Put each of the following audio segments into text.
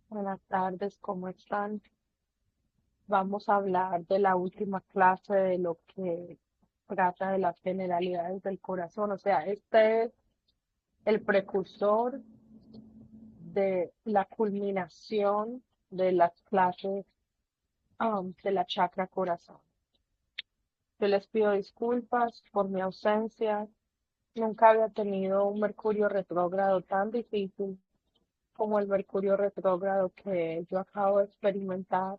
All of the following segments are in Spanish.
Buenas tardes, ¿cómo están? Vamos a hablar de la última clase de lo que trata de las generalidades del corazón. O sea, este es el precursor de la culminación de las clases de la chakra corazón. Yo les pido disculpas por mi ausencia. Nunca había tenido un Mercurio retrógrado tan difícil como el Mercurio retrógrado que yo acabo de experimentar.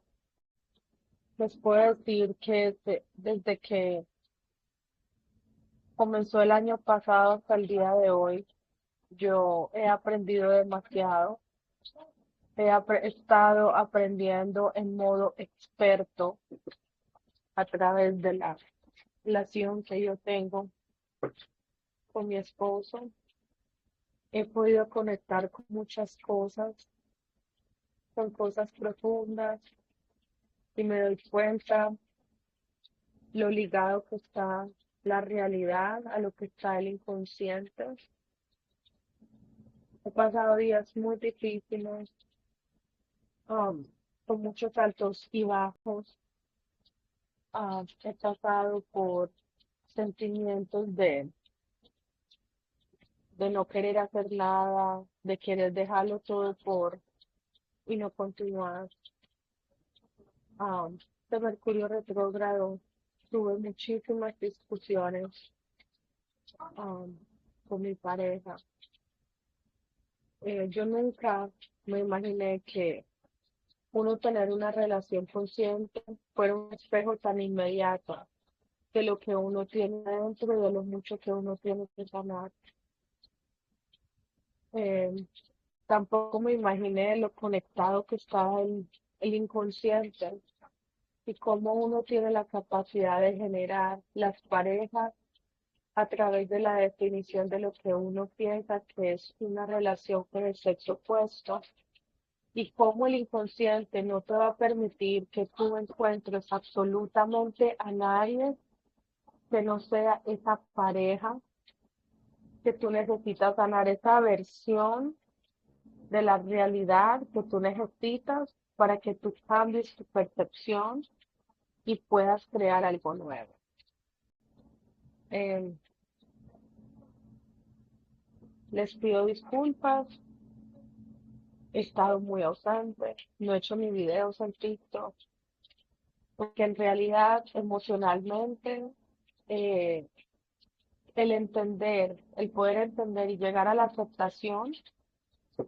Les puedo decir que desde que comenzó el año pasado hasta el día de hoy, yo he aprendido demasiado. He estado aprendiendo en modo experto a través de la relación que yo tengo con mi esposo. He podido conectar con muchas cosas, con cosas profundas, y me doy cuenta lo ligado que está la realidad a lo que está el inconsciente. He pasado días muy difíciles, um, con muchos altos y bajos. He pasado por sentimientos de no querer hacer nada, de querer dejarlo todo por y no continuar. De Mercurio retrógrado tuve muchísimas discusiones um, con mi pareja. Yo nunca me imaginé que uno tener una relación consciente fuera un espejo tan inmediato de lo que uno tiene dentro y de lo mucho que uno tiene que sanar. Eh, Tampoco me imaginé lo conectado que está el inconsciente y cómo uno tiene la capacidad de generar las parejas a través de la definición de lo que uno piensa que es una relación con el sexo opuesto y cómo el inconsciente no te va a permitir que tú encuentres absolutamente a nadie que no sea esa pareja, que tú necesitas sanar esa versión de la realidad que tú necesitas para que tú cambies tu percepción y puedas crear algo nuevo. Eh, Les pido disculpas, he estado muy ausente, no he hecho ni videos en TikTok, porque en realidad emocionalmente eh, el entender, el poder entender y llegar a la aceptación,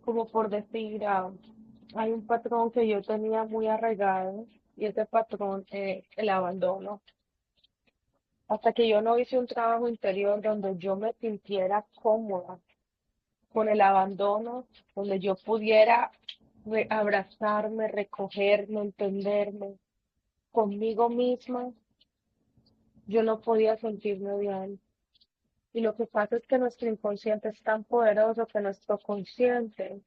como por decir, hay un patrón que yo tenía muy arraigado y ese patrón es el abandono. Hasta que yo no hice un trabajo interior donde yo me sintiera cómoda con el abandono, donde yo pudiera abrazarme, recogerme, entenderme conmigo misma, yo no podía sentirme bien. Y lo que pasa es que nuestro inconsciente es tan poderoso que nuestro consciente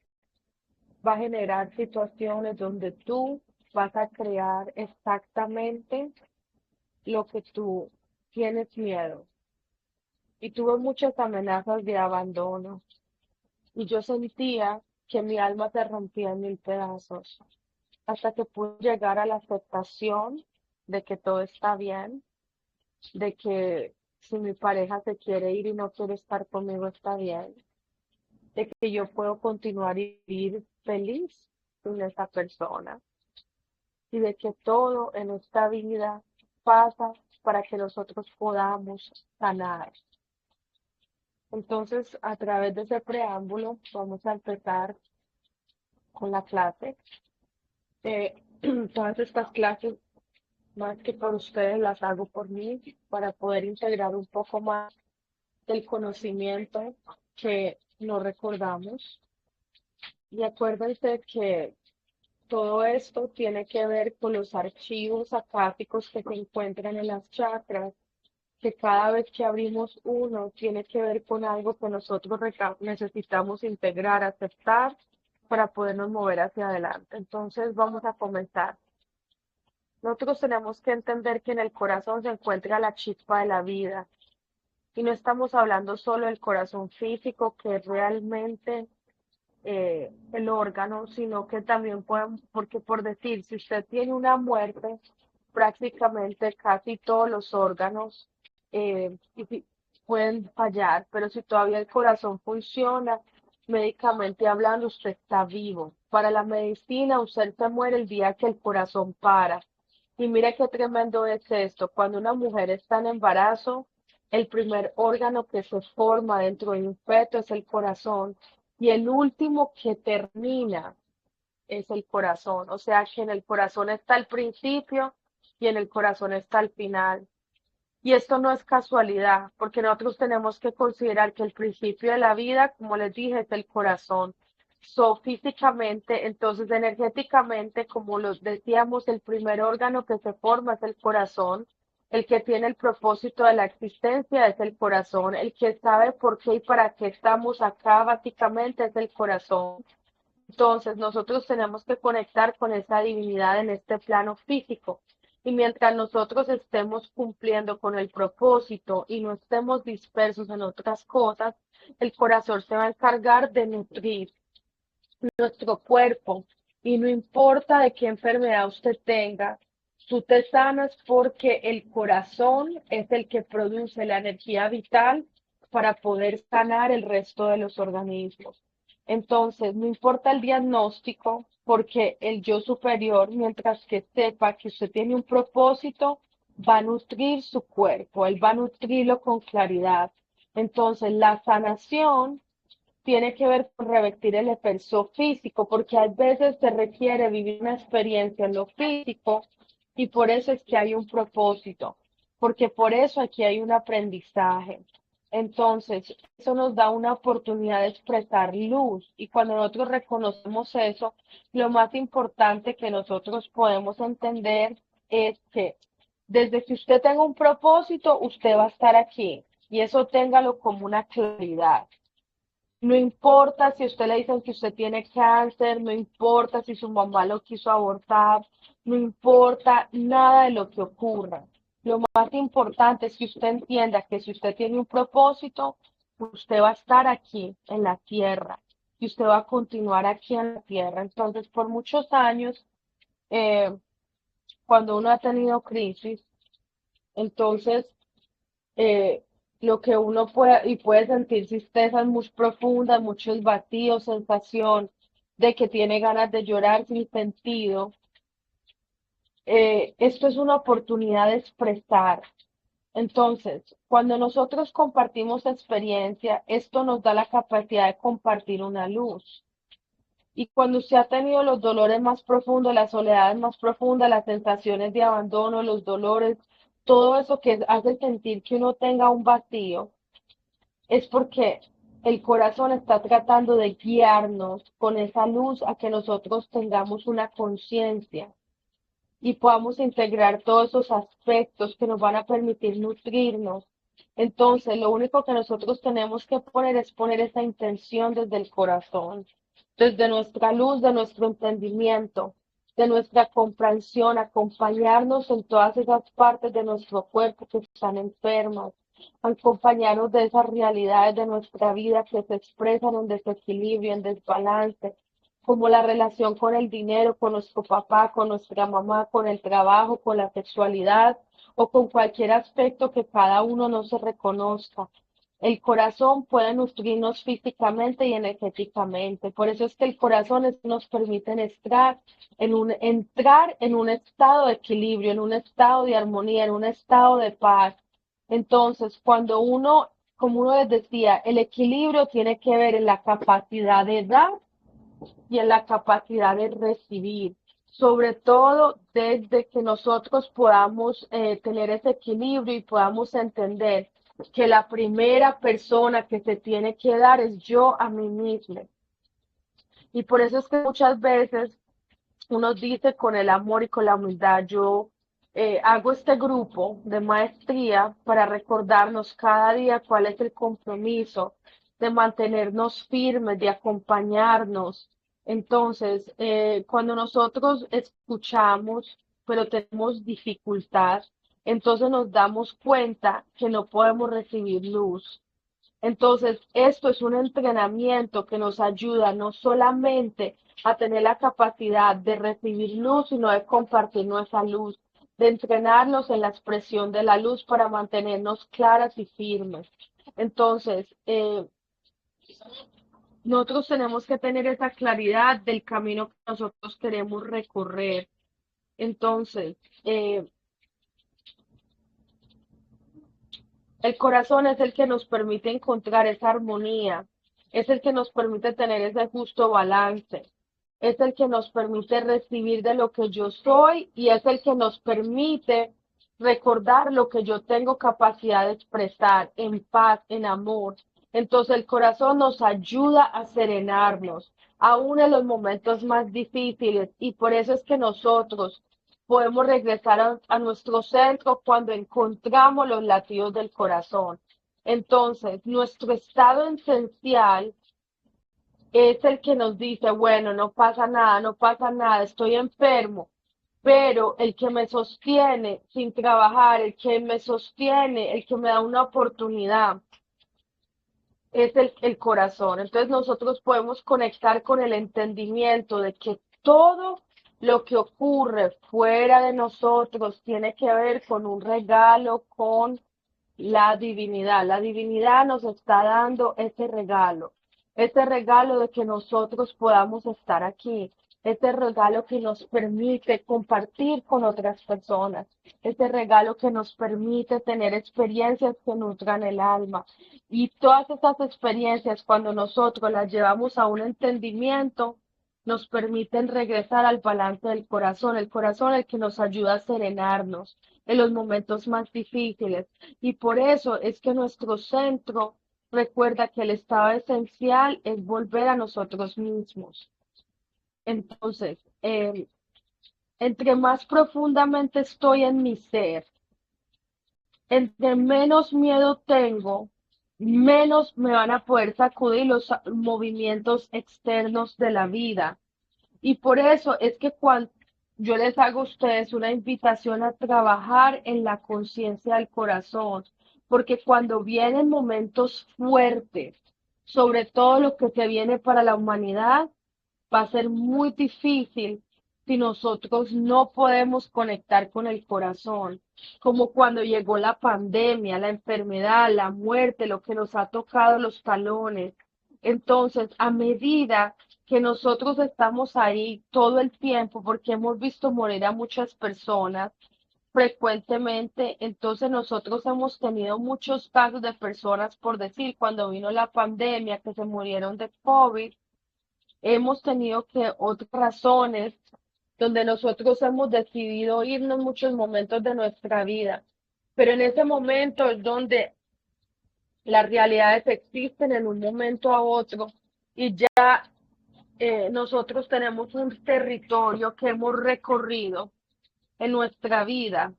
va a generar situaciones donde tú vas a crear exactamente lo que tú tienes miedo. Y tuve muchas amenazas de abandono y yo sentía que mi alma se rompía en mil pedazos hasta que pude llegar a la aceptación de que todo está bien, de que si mi pareja se quiere ir y no quiere estar conmigo está bien, de que yo puedo continuar y vivir feliz con esa persona y de que todo en esta vida pasa para que nosotros podamos sanar. Entonces, a través de ese preámbulo, vamos a empezar con la clase. Eh, Todas estas clases, más que por ustedes, las hago por mí para poder integrar un poco más del conocimiento que no recordamos. Y acuérdense que todo esto tiene que ver con los archivos acáficos que se encuentran en las chakras, que cada vez que abrimos uno tiene que ver con algo que nosotros necesitamos integrar, aceptar para podernos mover hacia adelante. Entonces vamos a comenzar. Nosotros tenemos que entender que en el corazón se encuentra la chispa de la vida y no estamos hablando solo del corazón físico que realmente el órgano, sino que también pueden, porque por decir, si usted tiene una muerte, prácticamente casi todos los órganos pueden fallar, pero si todavía el corazón funciona, médicamente hablando, usted está vivo. Para la medicina, usted se muere el día que el corazón para. Y mira qué tremendo es esto. Cuando una mujer está en embarazo, el primer órgano que se forma dentro de un feto es el corazón y el último que termina es el corazón. O sea que en el corazón está el principio y en el corazón está el final. Y esto no es casualidad, porque nosotros tenemos que considerar que el principio de la vida, como les dije, es el corazón. Físicamente, entonces energéticamente, como lo decíamos, el primer órgano que se forma es el corazón. El que tiene el propósito de la existencia es el corazón. El que sabe por qué y para qué estamos acá, básicamente, es el corazón. Entonces, nosotros tenemos que conectar con esa divinidad en este plano físico. Y mientras nosotros estemos cumpliendo con el propósito y no estemos dispersos en otras cosas, el corazón se va a encargar de nutrir nuestro cuerpo. Y no importa de qué enfermedad usted tenga, tú te sanas porque el corazón es el que produce la energía vital para poder sanar el resto de los organismos. Entonces, no importa el diagnóstico, porque el yo superior, mientras que sepa que usted tiene un propósito, va a nutrir su cuerpo, él va a nutrirlo con claridad. Entonces, la sanación tiene que ver con revertir el efecto físico, porque a veces se requiere vivir una experiencia en lo físico y por eso es que hay un propósito, porque por eso aquí hay un aprendizaje. Entonces, eso nos da una oportunidad de expresar luz y cuando nosotros reconocemos eso, lo más importante que nosotros podemos entender es que desde que usted tenga un propósito, usted va a estar aquí y eso téngalo como una claridad. No importa si a usted le dicen que usted tiene cáncer, no importa si su mamá lo quiso abortar, no importa nada de lo que ocurra. Lo más importante es que usted entienda que si usted tiene un propósito, usted va a estar aquí en la tierra y usted va a continuar aquí en la tierra. Entonces, por muchos años, eh, cuando uno ha tenido crisis, entonces eh, lo que uno puede y puede sentir tristezas muy profundas, muchos vacíos, sensación de que tiene ganas de llorar sin sentido. Esto es una oportunidad de expresar. Entonces, cuando nosotros compartimos experiencia, esto nos da la capacidad de compartir una luz. Y cuando usted ha tenido los dolores más profundos, las soledades más profundas, las sensaciones de abandono, los dolores, todo eso que hace sentir que uno tenga un vacío, es porque el corazón está tratando de guiarnos con esa luz a que nosotros tengamos una conciencia y podamos integrar todos esos aspectos que nos van a permitir nutrirnos. Entonces, lo único que nosotros tenemos que poner es poner esa intención desde el corazón, desde nuestra luz, de nuestro entendimiento, de nuestra comprensión, acompañarnos en todas esas partes de nuestro cuerpo que están enfermas, acompañarnos de esas realidades de nuestra vida que se expresan en desequilibrio, en desbalance, como la relación con el dinero, con nuestro papá, con nuestra mamá, con el trabajo, con la sexualidad o con cualquier aspecto que cada uno no se reconozca. El corazón puede nutrirnos físicamente y energéticamente. Por eso es que el corazón nos permite entrar en un estado de equilibrio, en un estado de armonía, en un estado de paz. Entonces, cuando uno, como uno les decía, el equilibrio tiene que ver en la capacidad de dar y en la capacidad de recibir, sobre todo desde que nosotros podamos tener ese equilibrio y podamos entender que la primera persona que se tiene que dar es yo a mí mismo. Y por eso es que muchas veces uno dice con el amor y con la humildad, yo hago este grupo de maestría para recordarnos cada día cuál es el compromiso de mantenernos firmes, de acompañarnos. Entonces, cuando nosotros escuchamos, pero tenemos dificultad, entonces nos damos cuenta que no podemos recibir luz. Entonces, esto es un entrenamiento que nos ayuda no solamente a tener la capacidad de recibir luz, sino de compartir nuestra luz, de entrenarnos en la expresión de la luz para mantenernos claras y firmes. Entonces, nosotros tenemos que tener esa claridad del camino que nosotros queremos recorrer. Entonces, el corazón es el que nos permite encontrar esa armonía, es el que nos permite tener ese justo balance, es el que nos permite recibir de lo que yo soy y es el que nos permite recordar lo que yo tengo capacidad de expresar en paz, en amor. Entonces el corazón nos ayuda a serenarnos, aún en los momentos más difíciles, y por eso es que nosotros podemos regresar a nuestro centro cuando encontramos los latidos del corazón. Entonces, nuestro estado esencial es el que nos dice, bueno, no pasa nada, no pasa nada, estoy enfermo, pero el que me sostiene sin trabajar, el que me sostiene, el que me da una oportunidad, es el corazón. Entonces nosotros podemos conectar con el entendimiento de que todo lo que ocurre fuera de nosotros tiene que ver con un regalo, con la divinidad. La divinidad nos está dando ese regalo de que nosotros podamos estar aquí, ese regalo que nos permite compartir con otras personas, ese regalo que nos permite tener experiencias que nutran el alma. Y todas esas experiencias, cuando nosotros las llevamos a un entendimiento, nos permiten regresar al balance del corazón, el corazón el que nos ayuda a serenarnos en los momentos más difíciles. Y por eso es que nuestro centro recuerda que el estado esencial es volver a nosotros mismos. Entonces, entre más profundamente estoy en mi ser, entre menos miedo tengo, menos me van a poder sacudir los movimientos externos de la vida. Y por eso es que cuando yo les hago a ustedes una invitación a trabajar en la conciencia del corazón, porque cuando vienen momentos fuertes, sobre todo lo que se viene para la humanidad, va a ser muy difícil si nosotros no podemos conectar con el corazón, como cuando llegó la pandemia, la enfermedad, la muerte, lo que nos ha tocado los talones. Entonces, a medida que nosotros estamos ahí todo el tiempo, porque hemos visto morir a muchas personas frecuentemente, entonces nosotros hemos tenido muchos casos de personas, por decir, cuando vino la pandemia, que se murieron de COVID. Hemos tenido que otras razones donde nosotros hemos decidido irnos muchos momentos de nuestra vida, pero en ese momento es donde las realidades existen en un momento a otro y ya nosotros tenemos un territorio que hemos recorrido en nuestra vida.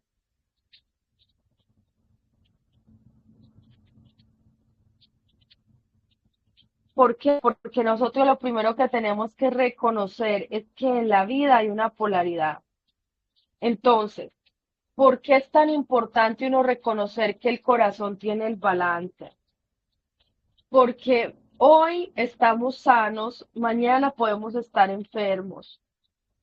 ¿Por qué? Porque nosotros lo primero que tenemos que reconocer es que en la vida hay una polaridad. Entonces, ¿por qué es tan importante uno reconocer que el corazón tiene el balance? Porque hoy estamos sanos, mañana podemos estar enfermos,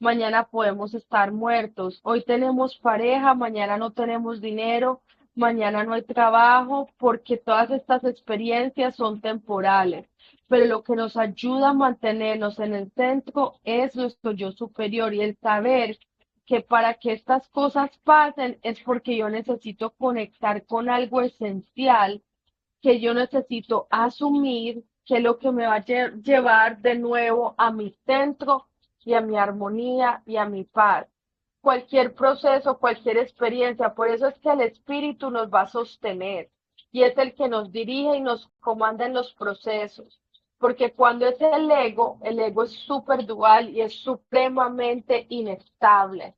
mañana podemos estar muertos. Hoy tenemos pareja, mañana no tenemos dinero, mañana no hay trabajo, porque todas estas experiencias son temporales. Pero lo que nos ayuda a mantenernos en el centro es nuestro yo superior y el saber que para que estas cosas pasen es porque yo necesito conectar con algo esencial que yo necesito asumir, que es lo que me va a llevar de nuevo a mi centro y a mi armonía y a mi paz. Cualquier proceso, cualquier experiencia, por eso es que el espíritu nos va a sostener y es el que nos dirige y nos comanda en los procesos. Porque cuando es el ego es súper dual y es supremamente inestable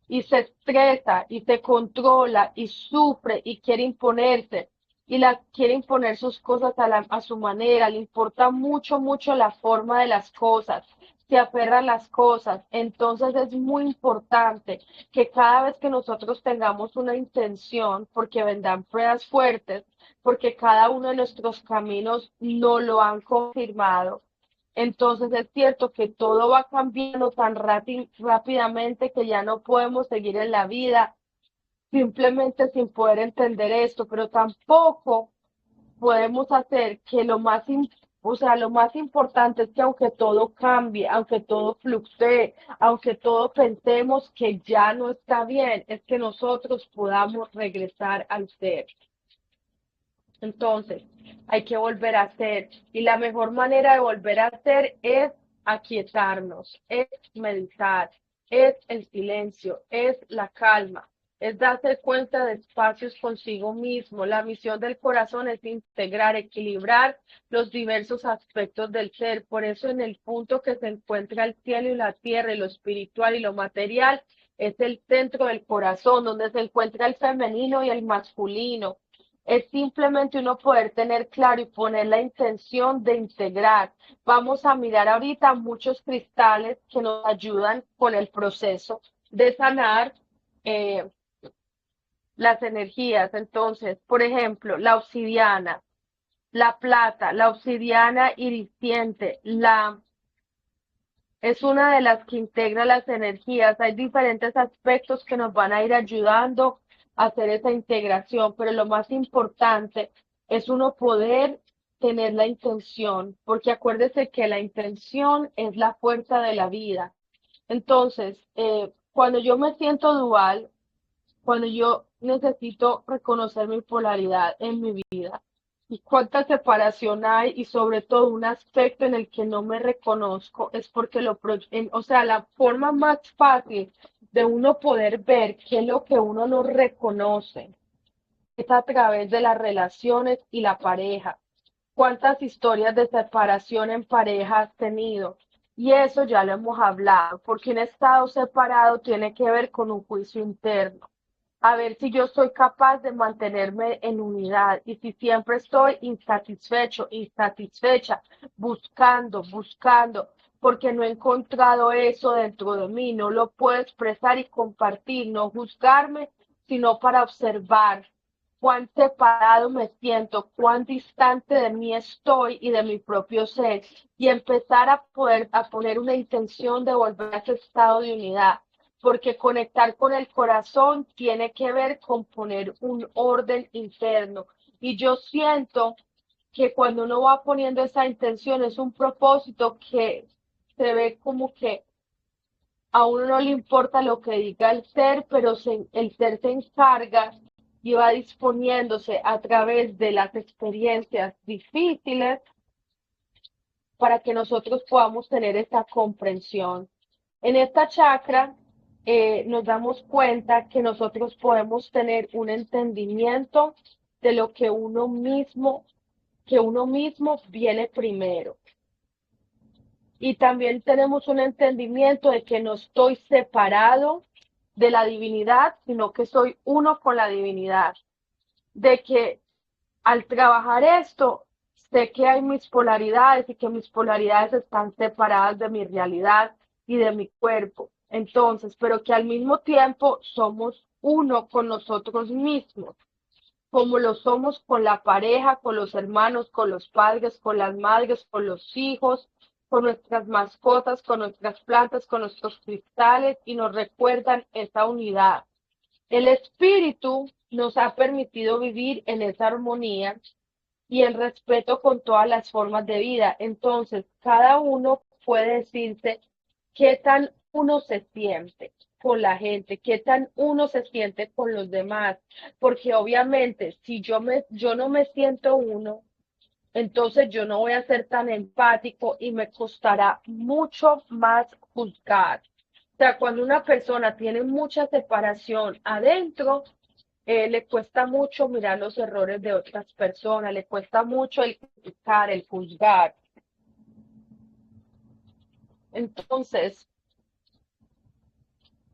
y se estresa y se controla y sufre y quiere imponerse y quiere imponer sus cosas a su manera, le importa mucho, mucho la forma de las cosas, se aferra a las cosas. Entonces es muy importante que cada vez que nosotros tengamos una intención, porque vendrán pruebas fuertes, porque cada uno de nuestros caminos no lo han confirmado. Entonces es cierto que todo va cambiando tan rápidamente que ya no podemos seguir en la vida simplemente sin poder entender esto, pero tampoco podemos hacer que o sea, lo más importante es que aunque todo cambie, aunque todo fluctúe, aunque todo pensemos que ya no está bien, es que nosotros podamos regresar al ser. Entonces, hay que volver a ser. Y la mejor manera de volver a ser es aquietarnos, es meditar, es el silencio, es la calma, es darse cuenta de espacios consigo mismo. La misión del corazón es integrar, equilibrar los diversos aspectos del ser. Por eso en el punto que se encuentra el cielo y la tierra, y lo espiritual y lo material, es el centro del corazón, donde se encuentra el femenino y el masculino. Es simplemente uno poder tener claro y poner la intención de integrar. Vamos a mirar ahorita muchos cristales que nos ayudan con el proceso de sanar eh, las energías. Entonces, por ejemplo, la obsidiana, la plata, la obsidiana iridiscente, es una de las que integra las energías. Hay diferentes aspectos que nos van a ir ayudando a hacer esa integración, pero lo más importante es uno poder tener la intención, porque acuérdese que la intención es la fuerza de la vida. Entonces, cuando yo me siento dual, cuando yo necesito reconocer mi polaridad en mi vida y cuánta separación hay y sobre todo un aspecto en el que no me reconozco es porque o sea, la forma más fácil de uno poder ver qué es lo que uno no reconoce es a través de las relaciones y la pareja. ¿Cuántas historias de separación en pareja has tenido? Y eso ya lo hemos hablado, porque un estado separado tiene que ver con un juicio interno, a ver si yo soy capaz de mantenerme en unidad y si siempre estoy insatisfecho, insatisfecha, buscando, porque no he encontrado eso dentro de mí, no lo puedo expresar y compartir, no juzgarme, sino para observar cuán separado me siento, cuán distante de mí estoy y de mi propio ser, y empezar a poner una intención de volver a ese estado de unidad, porque conectar con el corazón tiene que ver con poner un orden interno. Y yo siento que cuando uno va poniendo esa intención es un propósito que se ve como que a uno no le importa lo que diga el ser, pero el ser se encarga y va disponiéndose a través de las experiencias difíciles para que nosotros podamos tener esta comprensión. En esta chakra nos damos cuenta que nosotros podemos tener un entendimiento de lo que uno mismo viene primero. Y también tenemos un entendimiento de que no estoy separado de la divinidad, sino que soy uno con la divinidad. De que al trabajar esto, sé que hay mis polaridades y que mis polaridades están separadas de mi realidad y de mi cuerpo. Entonces, pero que al mismo tiempo somos uno con nosotros mismos, como lo somos con la pareja, con los hermanos, con los padres, con las madres, con los hijos, con nuestras mascotas, con nuestras plantas, con nuestros cristales y nos recuerdan esa unidad. El espíritu nos ha permitido vivir en esa armonía y en respeto con todas las formas de vida. Entonces, cada uno puede decirse qué tan uno se siente con la gente, qué tan uno se siente con los demás, porque obviamente si yo no me siento uno, entonces yo no voy a ser tan empático y me costará mucho más juzgar. O sea, cuando una persona tiene mucha separación adentro, le cuesta mucho mirar los errores de otras personas, le cuesta mucho el criticar, el juzgar. Entonces,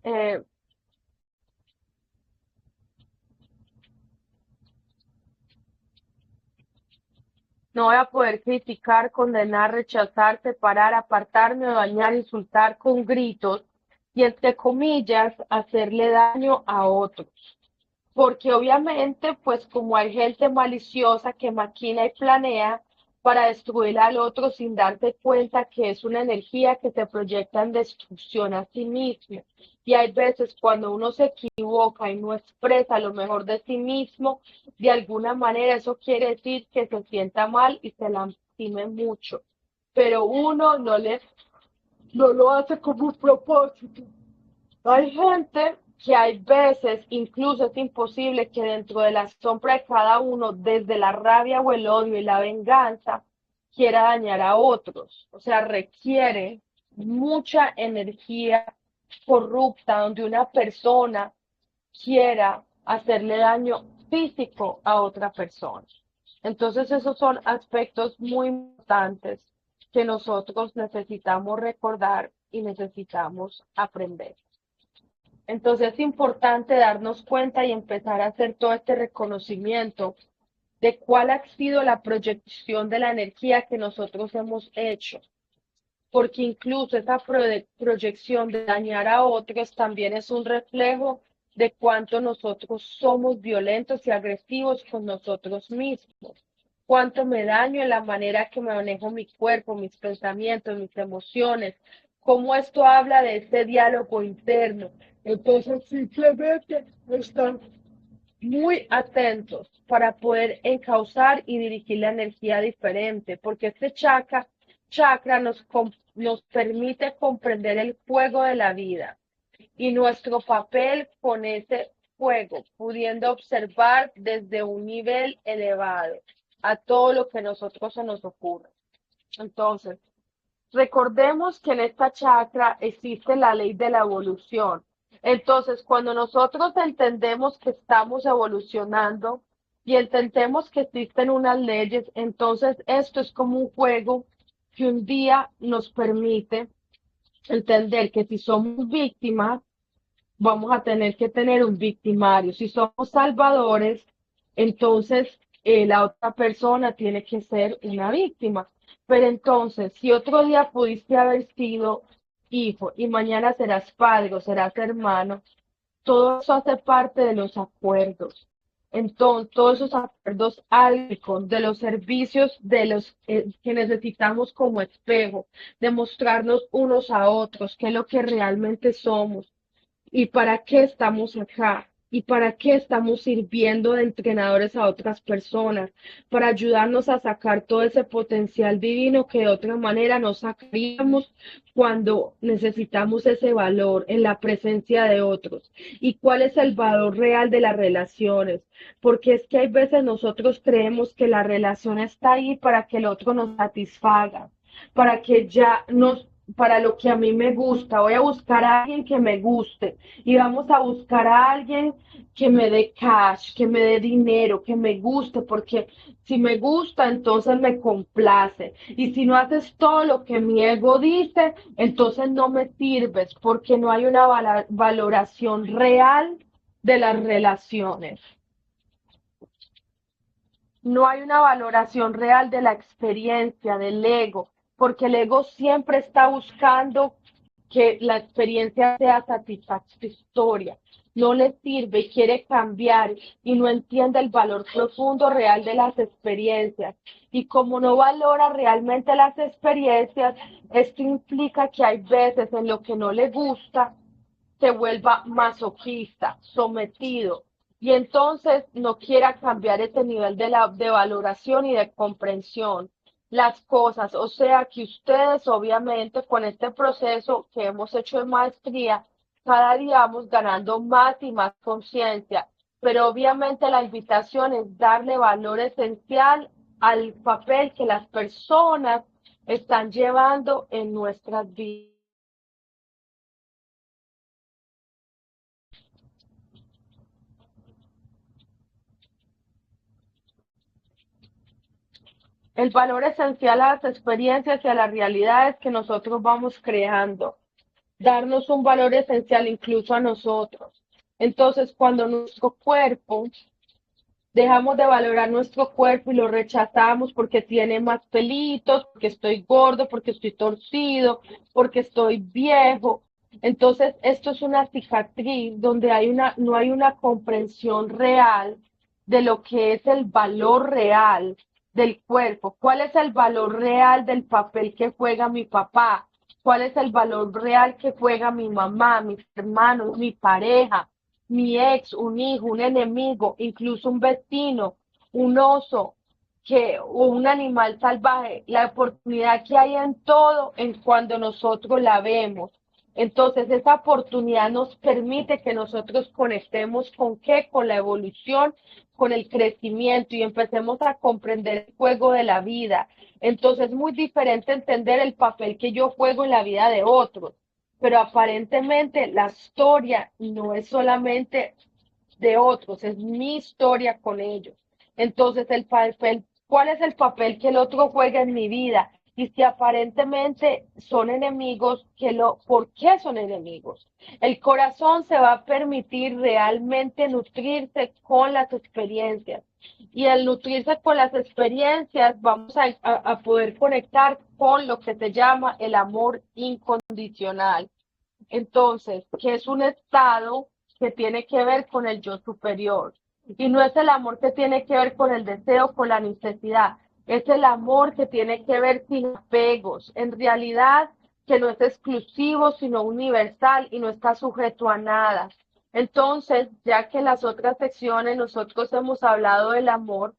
eh, no voy a poder criticar, condenar, rechazar, separar, apartarme, dañar, insultar con gritos y, entre comillas, hacerle daño a otros. porque obviamente, pues como hay gente maliciosa que maquina y planea para destruir al otro sin darse cuenta que es una energía que se proyecta en destrucción a sí mismo. Y hay veces cuando uno se equivoca y no expresa lo mejor de sí mismo, de alguna manera eso quiere decir que se sienta mal y se lastime mucho. Pero uno no lo hace como un propósito. Hay gente que hay veces, incluso es imposible que dentro de la sombra de cada uno, desde la rabia o el odio y la venganza, quiera dañar a otros. O sea, requiere mucha energía corrupta donde una persona quiera hacerle daño físico a otra persona. Entonces, esos son aspectos muy importantes que nosotros necesitamos recordar y necesitamos aprender. Entonces es importante darnos cuenta y empezar a hacer todo este reconocimiento de cuál ha sido la proyección de la energía que nosotros hemos hecho, porque incluso esa proyección de dañar a otros también es un reflejo de cuánto nosotros somos violentos y agresivos con nosotros mismos, cuánto me daño en la manera que me manejo mi cuerpo, mis pensamientos, mis emociones, cómo esto habla de ese diálogo interno. Entonces simplemente están muy atentos para poder encauzar y dirigir la energía diferente, porque este chakra nos permite comprender el fuego de la vida y nuestro papel con ese fuego, pudiendo observar desde un nivel elevado a todo lo que nosotros se nos ocurre. Entonces, recordemos que en esta chakra existe la ley de la evolución. Entonces, cuando nosotros entendemos que estamos evolucionando y entendemos que existen unas leyes, entonces esto es como un juego que un día nos permite entender que si somos víctimas, vamos a tener que tener un victimario. Si somos salvadores, entonces la otra persona tiene que ser una víctima. Pero entonces, si otro día pudiste haber sido hijo y mañana serás padre o serás hermano, todo eso hace parte de los acuerdos. Entonces, todos esos acuerdos álmicos de los servicios de los que necesitamos como espejo, de mostrarnos unos a otros, qué es lo que realmente somos y para qué estamos acá y para qué estamos sirviendo de entrenadores a otras personas, para ayudarnos a sacar todo ese potencial divino que de otra manera no sacaríamos cuando necesitamos ese valor en la presencia de otros. ¿Y cuál es el valor real de las relaciones? Porque es que hay veces nosotros creemos que la relación está ahí para que el otro nos satisfaga, para que ya nos para lo que a mí me gusta, voy a buscar a alguien que me guste y vamos a buscar a alguien que me dé cash, que me dé dinero, que me guste, porque si me gusta, entonces me complace. Y si no haces todo lo que mi ego dice, entonces no me sirves, porque no hay una valoración real de las relaciones. No hay una valoración real de la experiencia, del ego, porque el ego siempre está buscando que la experiencia sea satisfactoria. No le sirve y quiere cambiar y no entiende el valor profundo real de las experiencias. Y como no valora realmente las experiencias, esto implica que hay veces en lo que no le gusta, se vuelva masoquista, sometido, y entonces no quiera cambiar ese nivel de valoración y de comprensión las cosas. O sea que ustedes obviamente con este proceso que hemos hecho de maestría, cada día vamos ganando más y más conciencia, pero obviamente la invitación es darle valor esencial al papel que las personas están llevando en nuestras vidas. El valor esencial a las experiencias y a las realidades que nosotros vamos creando. Darnos un valor esencial incluso a nosotros. Entonces, cuando nuestro cuerpo, dejamos de valorar nuestro cuerpo y lo rechazamos porque tiene más pelitos, porque estoy gordo, porque estoy torcido, porque estoy viejo, Entonces, esto es una cicatriz donde no hay una comprensión real de lo que es el valor real del cuerpo. ¿Cuál es el valor real del papel que juega mi papá? ¿Cuál es el valor real que juega mi mamá, mis hermanos, mi pareja, mi ex, un hijo, un enemigo, incluso un vecino, un oso, o un animal salvaje? La oportunidad que hay en todo en cuando nosotros la vemos. Entonces, esa oportunidad nos permite que nosotros conectemos con qué, con la evolución, con el crecimiento y empecemos a comprender el juego de la vida. Entonces, es muy diferente entender el papel que yo juego en la vida de otros, pero aparentemente la historia no es solamente de otros, es mi historia con ellos. Entonces, el papel, ¿cuál es el papel que el otro juega en mi vida? Y si aparentemente son enemigos, ¿por qué son enemigos? El corazón se va a permitir realmente nutrirse con las experiencias. Y al nutrirse con las experiencias, vamos a poder conectar con lo que se llama el amor incondicional. Entonces, que es un estado que tiene que ver con el yo superior. Y no es el amor que tiene que ver con el deseo, con la necesidad. Es el amor que tiene que ver sin apegos. En realidad, que no es exclusivo, sino universal y no está sujeto a nada. Entonces, ya que en las otras secciones nosotros hemos hablado del amor,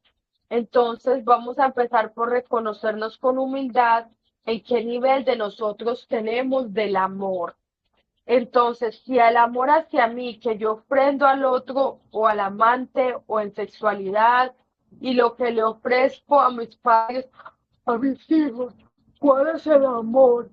entonces vamos a empezar por reconocernos con humildad en qué nivel de nosotros tenemos del amor. Entonces, si el amor hacia mí, que yo ofrendo al otro o al amante o en sexualidad, y lo que le ofrezco a mis padres, a mis hijos, ¿cuál es el amor?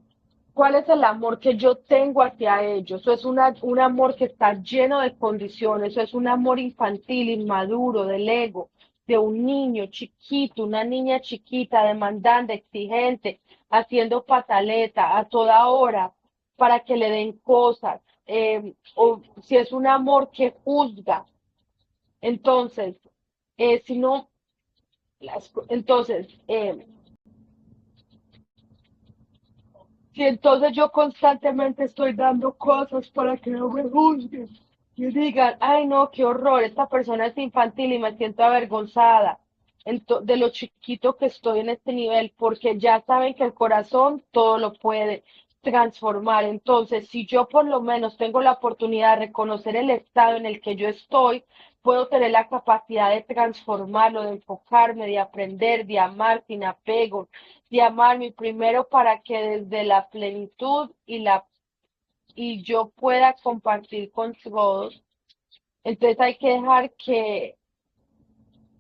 ¿Cuál es el amor que yo tengo hacia ellos? Eso es un amor que está lleno de condiciones, eso es un amor infantil, inmaduro, del ego, de un niño chiquito, una niña chiquita, demandante, exigente, haciendo pataleta a toda hora para que le den cosas, o si es un amor que juzga. Entonces, si no, entonces, si entonces yo constantemente estoy dando cosas para que no me juzguen y digan, ay no, qué horror, esta persona es infantil y me siento avergonzada de lo chiquito que estoy en este nivel, porque ya saben que el corazón todo lo puede transformar. Entonces, si yo por lo menos tengo la oportunidad de reconocer el estado en el que yo estoy, puedo tener la capacidad de transformarlo, de enfocarme, de aprender, de amar sin apego, de amarme primero para que desde la plenitud y yo pueda compartir con todos. Entonces hay que dejar que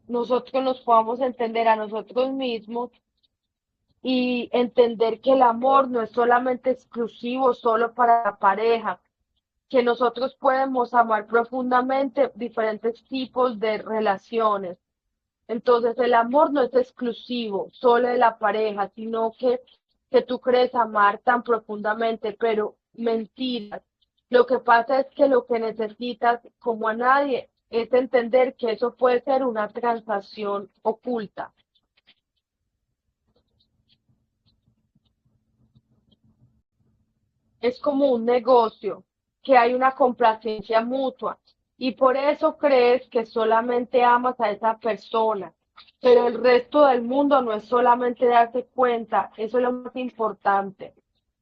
nosotros nos podamos entender a nosotros mismos y entender que el amor no es solamente exclusivo solo para la pareja, que nosotros podemos amar profundamente diferentes tipos de relaciones. Entonces el amor no es exclusivo solo de la pareja, sino que tú crees amar tan profundamente, pero mentiras. Lo que pasa es que lo que necesitas, como a nadie, es entender que eso puede ser una transacción oculta. Es como un negocio, que hay una complacencia mutua y por eso crees que solamente amas a esa persona, pero el resto del mundo no es solamente darse cuenta, eso es lo más importante,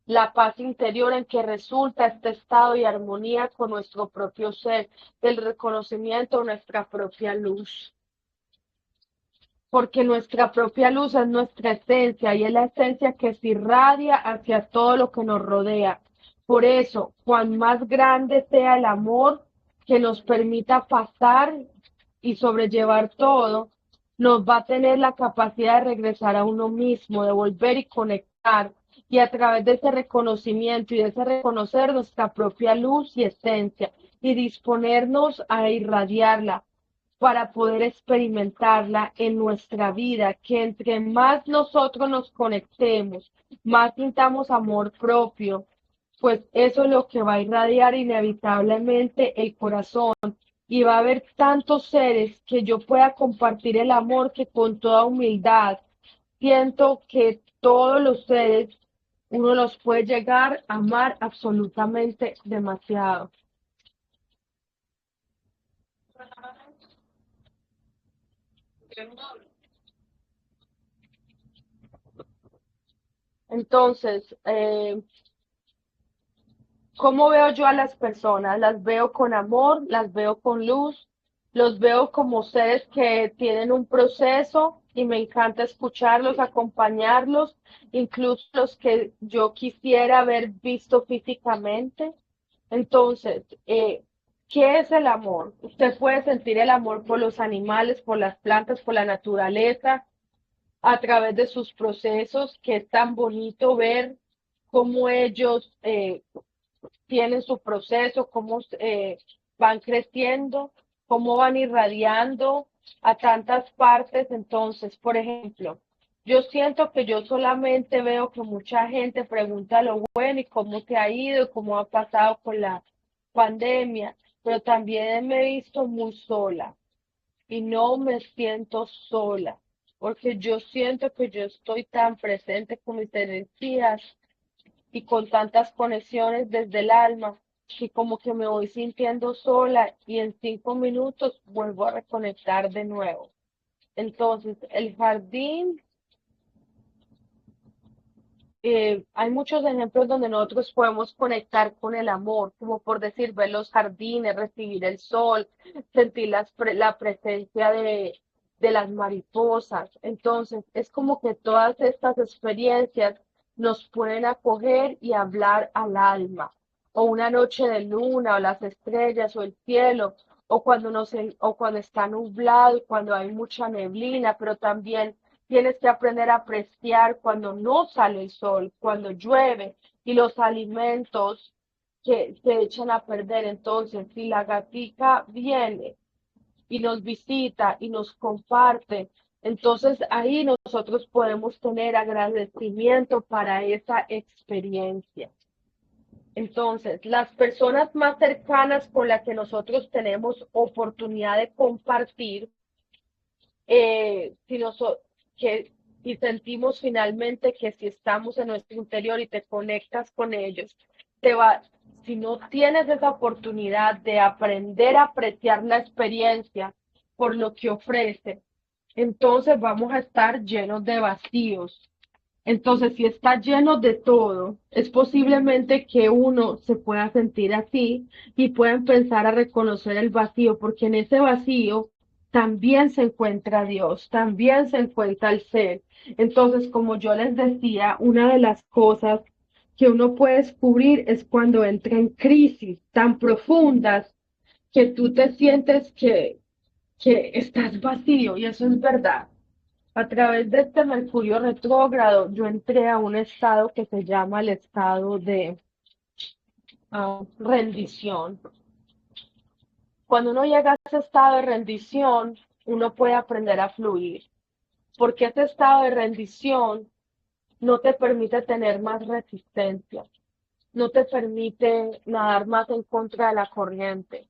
la paz interior en que resulta este estado y armonía con nuestro propio ser, el reconocimiento de nuestra propia luz, porque nuestra propia luz es nuestra esencia y es la esencia que se irradia hacia todo lo que nos rodea. Por eso, cuan más grande sea el amor que nos permita pasar y sobrellevar todo, nos va a tener la capacidad de regresar a uno mismo, de volver y conectar. Y a través de ese reconocimiento y de ese reconocer nuestra propia luz y esencia y disponernos a irradiarla para poder experimentarla en nuestra vida, que entre más nosotros nos conectemos, más sintamos amor propio, pues eso es lo que va a irradiar inevitablemente el corazón y va a haber tantos seres que yo pueda compartir el amor que con toda humildad siento que todos los seres uno los puede llegar a amar absolutamente demasiado. Entonces, ¿cómo veo yo a las personas? Las veo con amor, las veo con luz, los veo como seres que tienen un proceso y me encanta escucharlos, acompañarlos, incluso los que yo quisiera haber visto físicamente. Entonces, ¿qué es el amor? Usted puede sentir el amor por los animales, por las plantas, por la naturaleza, a través de sus procesos, que es tan bonito ver cómo ellos tienen su proceso, cómo van creciendo, cómo van irradiando a tantas partes. Entonces, por ejemplo, yo siento que yo solamente veo que mucha gente pregunta lo bueno y cómo te ha ido, cómo ha pasado con la pandemia, pero también me he visto muy sola y no me siento sola, porque yo siento que yo estoy tan presente con mis energías y con tantas conexiones desde el alma, que como que me voy sintiendo sola y en 5 minutos vuelvo a reconectar de nuevo. Entonces, el jardín, hay muchos ejemplos donde nosotros podemos conectar con el amor, como por decir, ver los jardines, recibir el sol, sentir la presencia de las mariposas. Entonces, es como que todas estas experiencias nos pueden acoger y hablar al alma, o una noche de luna, o las estrellas, o el cielo, o cuando está nublado, y cuando hay mucha neblina, pero también tienes que aprender a apreciar cuando no sale el sol, cuando llueve y los alimentos que se echan a perder. Entonces, si la gatica viene y nos visita y nos comparte, entonces ahí nosotros podemos tener agradecimiento para esa experiencia. Entonces, las personas más cercanas con las que nosotros tenemos oportunidad de compartir, si nosotros, que, y sentimos finalmente que si estamos en nuestro interior y te conectas con ellos, te va, si no tienes esa oportunidad de aprender a apreciar la experiencia por lo que ofrece, entonces vamos a estar llenos de vacíos. Entonces, si está lleno de todo, es posiblemente que uno se pueda sentir así y pueda empezar a reconocer el vacío, porque en ese vacío también se encuentra Dios, también se encuentra el ser. Entonces, como yo les decía, una de las cosas que uno puede descubrir es cuando entra en crisis tan profundas que tú te sientes que estás vacío, y eso es verdad. A través de este Mercurio retrógrado, yo entré a un estado que se llama el estado de rendición. Cuando uno llega a ese estado de rendición, uno puede aprender a fluir, porque ese estado de rendición no te permite tener más resistencia, no te permite nadar más en contra de la corriente.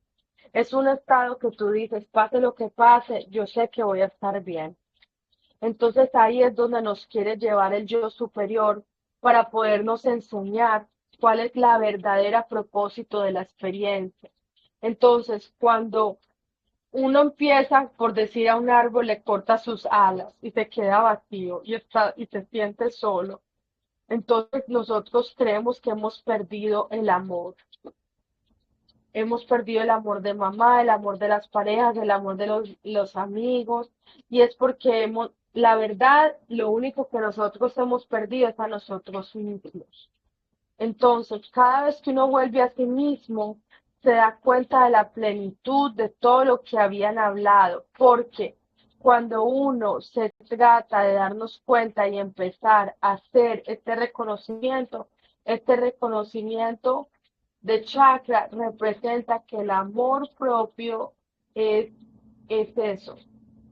Es un estado que tú dices, pase lo que pase, yo sé que voy a estar bien. Entonces ahí es donde nos quiere llevar el yo superior para podernos enseñar cuál es la verdadera propósito de la experiencia. Entonces, cuando uno empieza, por decir a un árbol, le corta sus alas y se queda vacío y se siente solo, entonces nosotros creemos que hemos perdido el amor. Hemos perdido el amor de mamá, el amor de las parejas, el amor de los amigos, y es porque la verdad, lo único que nosotros hemos perdido es a nosotros mismos. Entonces, cada vez que uno vuelve a sí mismo, se da cuenta de la plenitud de todo lo que habían hablado, porque cuando uno se trata de darnos cuenta y empezar a hacer este reconocimiento de chakra representa que el amor propio es, es eso,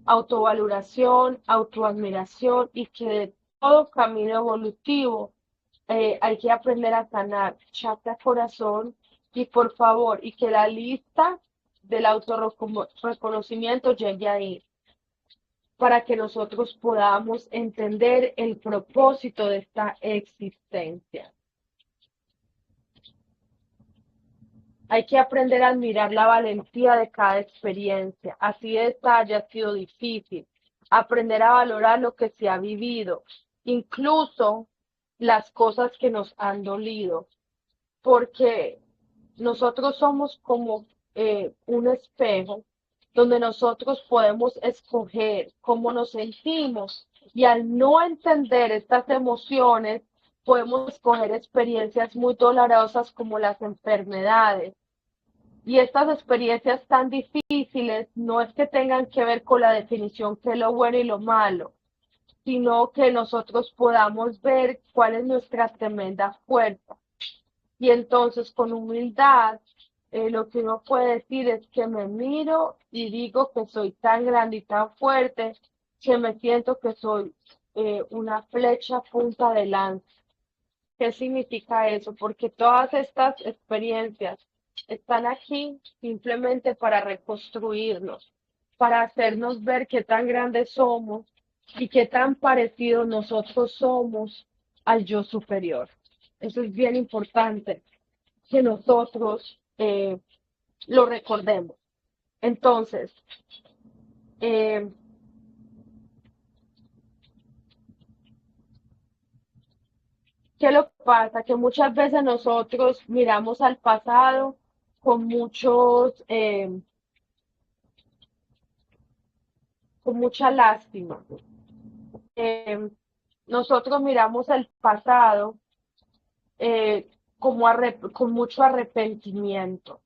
autovaloración, autoadmiración, y que de todo camino evolutivo hay que aprender a sanar chakra corazón. Y por favor, y que la lista del autorreconocimiento llegue ahí, para que nosotros podamos entender el propósito de esta existencia. Hay que aprender a admirar la valentía de cada experiencia, así esta haya sido difícil, aprender a valorar lo que se ha vivido, incluso las cosas que nos han dolido, porque nosotros somos como un espejo donde nosotros podemos escoger cómo nos sentimos y al no entender estas emociones, podemos escoger experiencias muy dolorosas como las enfermedades. Y estas experiencias tan difíciles no es que tengan que ver con la definición que es lo bueno y lo malo, sino que nosotros podamos ver cuál es nuestra tremenda fuerza. Y entonces con humildad, lo que uno puede decir es que me miro y digo que soy tan grande y tan fuerte que me siento que soy una flecha punta de lanza. ¿Qué significa eso? Porque todas estas experiencias están aquí simplemente para reconstruirnos, para hacernos ver qué tan grandes somos y qué tan parecidos nosotros somos al yo superior. Eso es bien importante que nosotros lo recordemos. Entonces, eh, ¿qué es lo que pasa? Que muchas veces nosotros miramos al pasado con con mucha lástima. Eh, Nosotros miramos el pasado eh, con mucho arrepentimiento.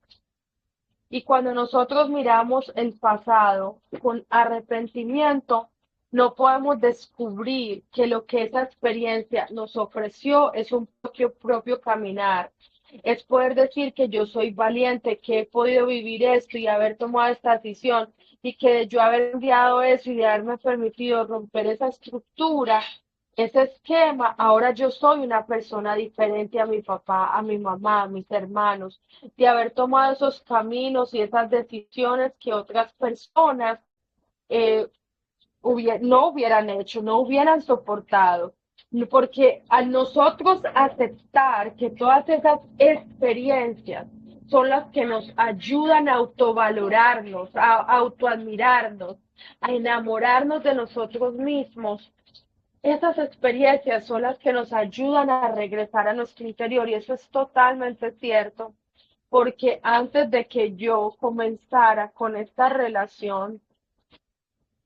Y cuando nosotros miramos el pasado con arrepentimiento, no podemos descubrir que lo que esa experiencia nos ofreció es un propio caminar. Es poder decir que yo soy valiente, que he podido vivir esto y haber tomado esta decisión y que de yo haber enviado eso y de haberme permitido romper esa estructura, ese esquema, ahora yo soy una persona diferente a mi papá, a mi mamá, a mis hermanos, de haber tomado esos caminos y esas decisiones que otras personas eh, no hubieran hecho, no hubieran soportado. Porque al nosotros aceptar que todas esas experiencias son las que nos ayudan a autovalorarnos, a autoadmirarnos, a enamorarnos de nosotros mismos, esas experiencias son las que nos ayudan a regresar a nuestro interior y eso es totalmente cierto, porque antes de que yo comenzara con esta relación,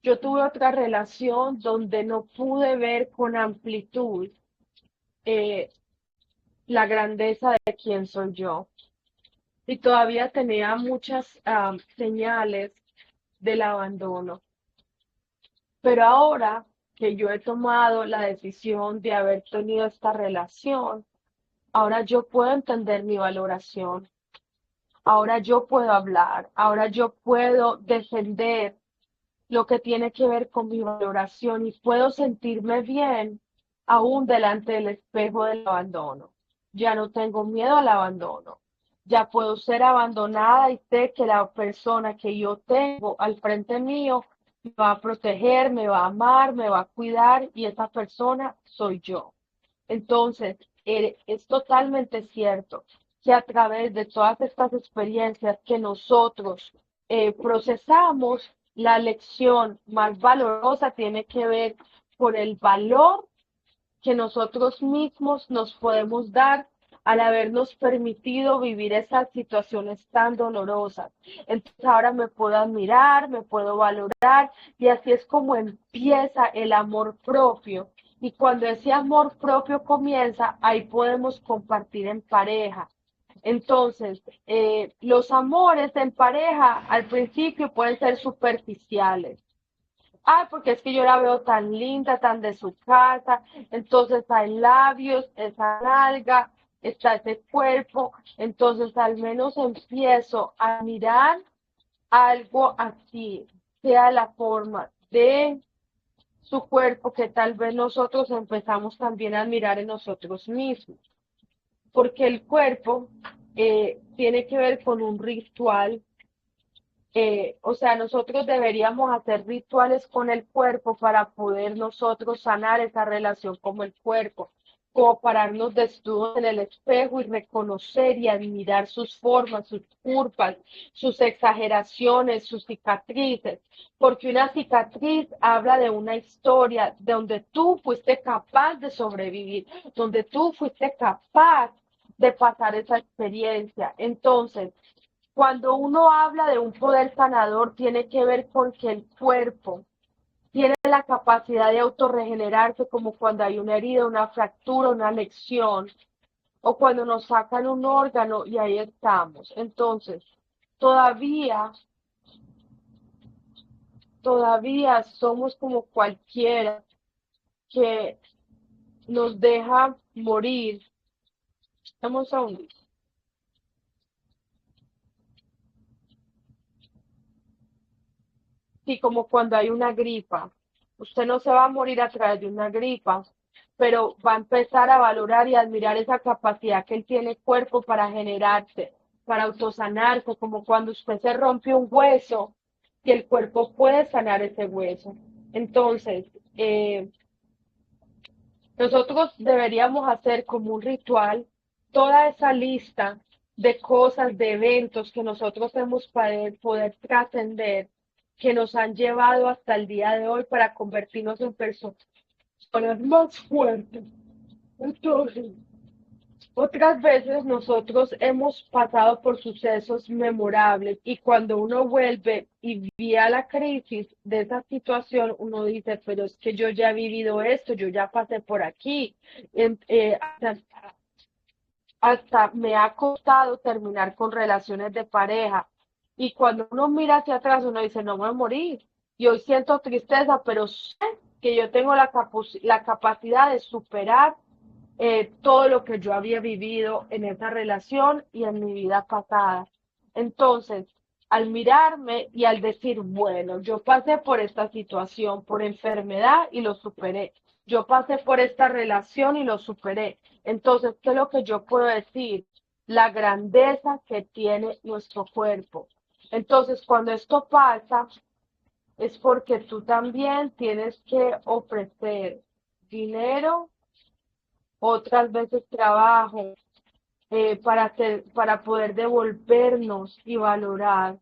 yo tuve otra relación donde no pude ver con amplitud eh, la grandeza de quién soy yo. Y todavía tenía muchas señales del abandono. Pero ahora que yo he tomado la decisión de haber tenido esta relación, ahora yo puedo entender mi valoración. Ahora yo puedo hablar. Ahora yo puedo defender lo que tiene que ver con mi valoración y puedo sentirme bien aún delante del espejo del abandono. Ya no tengo miedo al abandono. Ya puedo ser abandonada y sé que la persona que yo tengo al frente mío me va a proteger, me va a amar, me va a cuidar y esa persona soy yo. Entonces, es totalmente cierto que a través de todas estas experiencias que nosotros procesamos, la lección más valorosa tiene que ver con el valor que nosotros mismos nos podemos dar al habernos permitido vivir esas situaciones tan dolorosas. Entonces ahora me puedo admirar, me puedo valorar y así es como empieza el amor propio. Y cuando ese amor propio comienza, ahí podemos compartir en pareja. Entonces, los amores en pareja al principio pueden ser superficiales. Ay, porque es que yo la veo tan linda, tan de su casa, entonces hay labios, esa nalga, está ese cuerpo, entonces al menos empiezo a mirar algo así, sea la forma de su cuerpo que tal vez nosotros empezamos también a admirar en nosotros mismos, porque el cuerpo tiene que ver con un ritual O sea, nosotros deberíamos hacer rituales con el cuerpo para poder nosotros sanar esa relación con el cuerpo, como pararnos desnudos en el espejo y reconocer y admirar sus formas, sus curvas, sus exageraciones, sus cicatrices, porque una cicatriz habla de una historia de donde tú fuiste capaz de sobrevivir, donde tú fuiste capaz de pasar esa experiencia. Entonces, cuando uno habla de un poder sanador, tiene que ver con que el cuerpo tiene la capacidad de autorregenerarse, como cuando hay una herida, una fractura, una lesión, o cuando nos sacan un órgano y ahí estamos. Entonces, todavía, todavía somos como cualquiera que nos deja morir. Vamos a un Sí, como cuando hay una gripa. Usted no se va a morir a través de una gripa, pero va a empezar a valorar y admirar esa capacidad que él tiene cuerpo para generarse, para autosanarse, como cuando usted se rompe un hueso y el cuerpo puede sanar ese hueso. Entonces, eh, nosotros deberíamos hacer como un ritual toda esa lista de cosas, de eventos que nosotros hemos poder trascender, que nos han llevado hasta el día de hoy para convertirnos en personas más fuertes. Entonces, otras veces nosotros hemos pasado por sucesos memorables y cuando uno vuelve y ve a la crisis de esa situación, uno dice, pero es que yo ya he vivido esto, yo ya pasé por aquí, hasta me ha costado terminar con relaciones de pareja. Y cuando uno mira hacia atrás, uno dice, no me morí. Y hoy siento tristeza, pero sé que yo tengo la capacidad de superar todo lo que yo había vivido en esa relación y en mi vida pasada. Entonces, al mirarme y al decir, bueno, yo pasé por esta situación, por enfermedad y lo superé. Yo pasé por esta relación y lo superé. Entonces, ¿qué es lo que yo puedo decir? La grandeza que tiene nuestro cuerpo. Entonces, cuando esto pasa, es porque tú también tienes que ofrecer dinero, otras veces trabajo, para poder devolvernos y valorar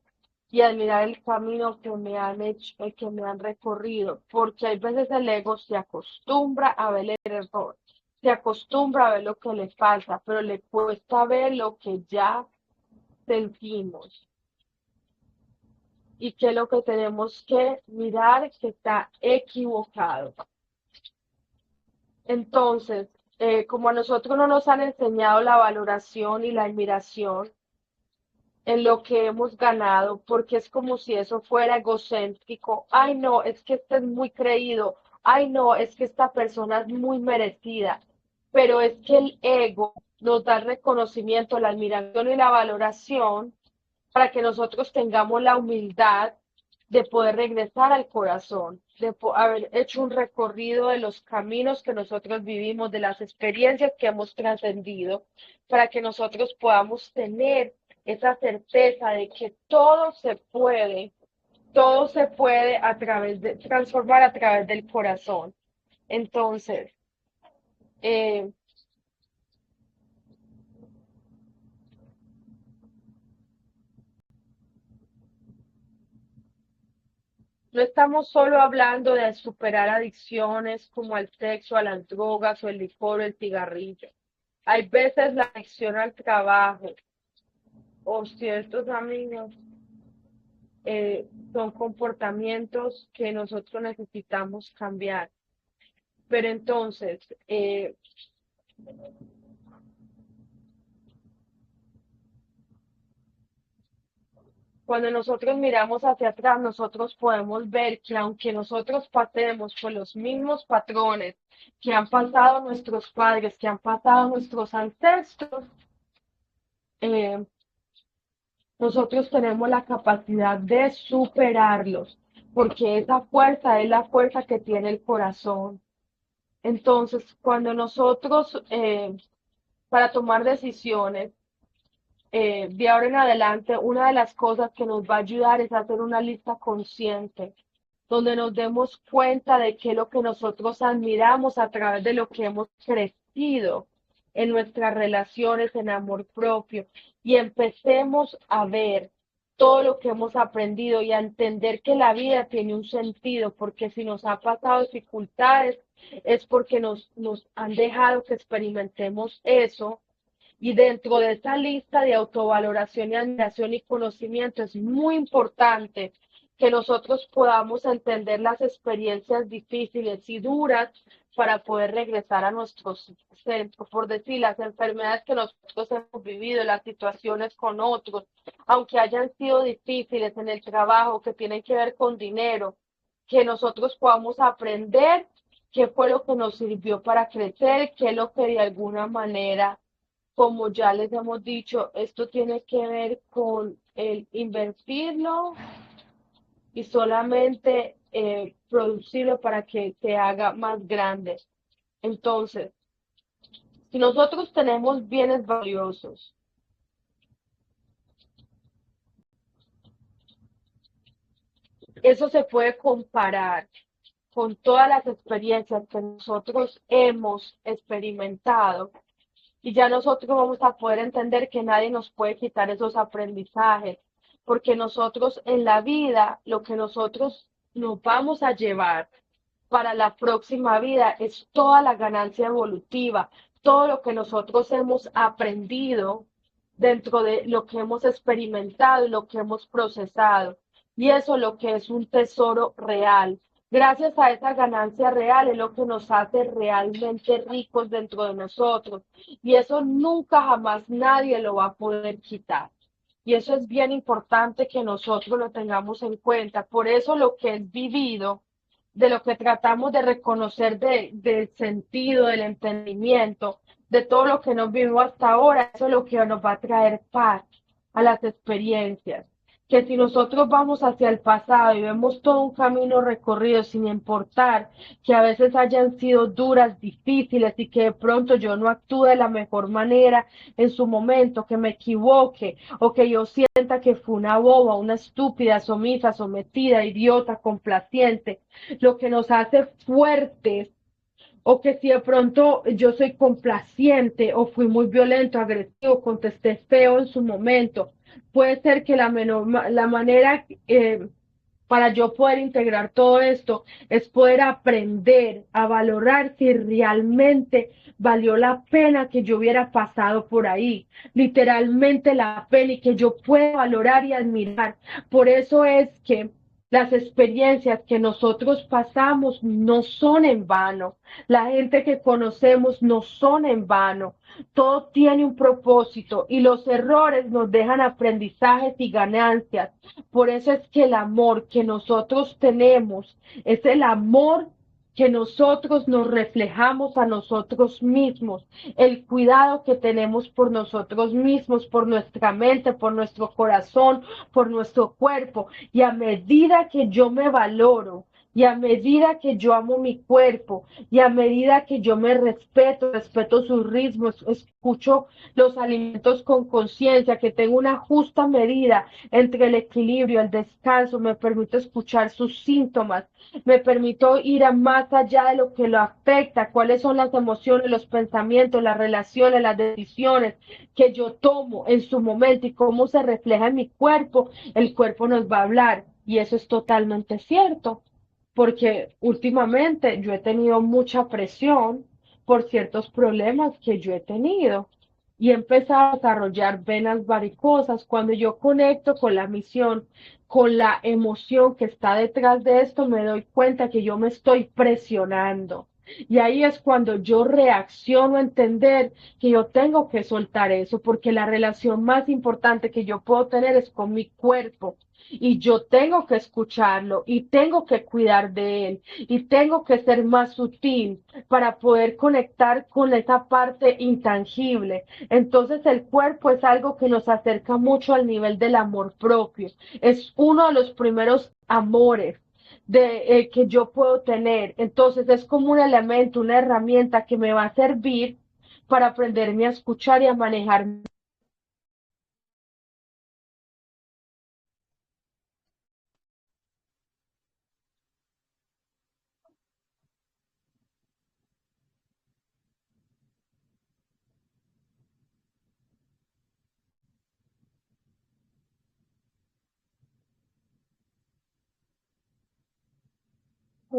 y admirar el camino que me han hecho, que me han recorrido, porque hay veces el ego se acostumbra a ver el error, se acostumbra a ver lo que le falta, pero le cuesta ver lo que ya sentimos y que es lo que tenemos que mirar que está equivocado. Entonces, como a nosotros no nos han enseñado la valoración y la admiración en lo que hemos ganado, porque es como si eso fuera egocéntrico. Ay, no, es que este es muy creído. Ay, no, es que esta persona es muy merecida. Pero es que el ego nos da el reconocimiento, la admiración y la valoración para que nosotros tengamos la humildad de poder regresar al corazón, de haber hecho un recorrido de los caminos que nosotros vivimos, de las experiencias que hemos trascendido, para que nosotros podamos tener esa certeza de que todo se puede a través de transformar a través del corazón. Entonces, eh, no estamos solo hablando de superar adicciones como al sexo, a las drogas o el licor o el cigarrillo. Hay veces la adicción al trabajo o ciertos amigos son comportamientos que nosotros necesitamos cambiar. Pero entonces, cuando nosotros miramos hacia atrás, nosotros podemos ver que aunque nosotros pasemos por los mismos patrones que han pasado nuestros padres, que han pasado nuestros ancestros, eh, nosotros tenemos la capacidad de superarlos, porque esa fuerza es la fuerza que tiene el corazón. Entonces, cuando nosotros, para tomar decisiones, de ahora en adelante, una de las cosas que nos va a ayudar es hacer una lista consciente, donde nos demos cuenta de qué es lo que nosotros admiramos a través de lo que hemos crecido en nuestras relaciones, en amor propio, y empecemos a ver todo lo que hemos aprendido y a entender que la vida tiene un sentido, porque si nos ha pasado dificultades es porque nos han dejado que experimentemos eso, y dentro de esa lista de autovaloración y admiración y conocimiento es muy importante que nosotros podamos entender las experiencias difíciles y duras para poder regresar a nuestros centros, por decir, las enfermedades que nosotros hemos vivido, las situaciones con otros, aunque hayan sido difíciles en el trabajo, que tienen que ver con dinero, que nosotros podamos aprender qué fue lo que nos sirvió para crecer, qué es lo que de alguna manera, como ya les hemos dicho, esto tiene que ver con el invertirlo y solamente producirlo para que se haga más grande. Entonces, si nosotros tenemos bienes valiosos, eso se puede comparar con todas las experiencias que nosotros hemos experimentado. Y ya nosotros vamos a poder entender que nadie nos puede quitar esos aprendizajes, porque nosotros en la vida, lo que nosotros nos vamos a llevar para la próxima vida es toda la ganancia evolutiva, todo lo que nosotros hemos aprendido dentro de lo que hemos experimentado y lo que hemos procesado. Y eso es lo que es un tesoro real. Gracias a esa ganancia real es lo que nos hace realmente ricos dentro de nosotros. Y eso nunca jamás nadie lo va a poder quitar. Y eso es bien importante que nosotros lo tengamos en cuenta. Por eso lo que es vivido, de lo que tratamos de reconocer del sentido, del entendimiento, de todo lo que nos vivimos hasta ahora, eso es lo que nos va a traer paz a las experiencias. Que si nosotros vamos hacia el pasado y vemos todo un camino recorrido sin importar que a veces hayan sido duras, difíciles y que de pronto yo no actúe de la mejor manera en su momento, que me equivoque o que yo sienta que fue una boba, una estúpida, sumisa, sometida, idiota, complaciente, lo que nos hace fuertes, o que si de pronto yo soy complaciente o fui muy violento, agresivo, contesté feo en su momento, puede ser que la manera para yo poder integrar todo esto es poder aprender a valorar si realmente valió la pena que yo hubiera pasado por ahí, literalmente la pena, y que yo pueda valorar y admirar. Por eso es que las experiencias que nosotros pasamos no son en vano, la gente que conocemos no son en vano, todo tiene un propósito y los errores nos dejan aprendizajes y ganancias. Por eso es que el amor que nosotros tenemos es el amor que nosotros nos reflejamos a nosotros mismos, el cuidado que tenemos por nosotros mismos, por nuestra mente, por nuestro corazón, por nuestro cuerpo. Y a medida que yo me valoro, y a medida que yo amo mi cuerpo, y a medida que yo me respeto, respeto sus ritmos, escucho los alimentos con conciencia, que tengo una justa medida entre el equilibrio, el descanso, me permito escuchar sus síntomas, me permito ir a más allá de lo que lo afecta, cuáles son las emociones, los pensamientos, las relaciones, las decisiones que yo tomo en su momento y cómo se refleja en mi cuerpo, el cuerpo nos va a hablar. Y eso es totalmente cierto, porque últimamente yo he tenido mucha presión por ciertos problemas que yo he tenido y he empezado a desarrollar venas varicosas. Cuando yo conecto con la misión, con la emoción que está detrás de esto, me doy cuenta que yo me estoy presionando. Y ahí es cuando yo reacciono a entender que yo tengo que soltar eso, porque la relación más importante que yo puedo tener es con mi cuerpo. Y yo tengo que escucharlo y tengo que cuidar de él y tengo que ser más sutil para poder conectar con esa parte intangible. Entonces el cuerpo es algo que nos acerca mucho al nivel del amor propio. Es uno de los primeros amores que yo puedo tener. Entonces es como un elemento, una herramienta que me va a servir para aprenderme a escuchar y a manejar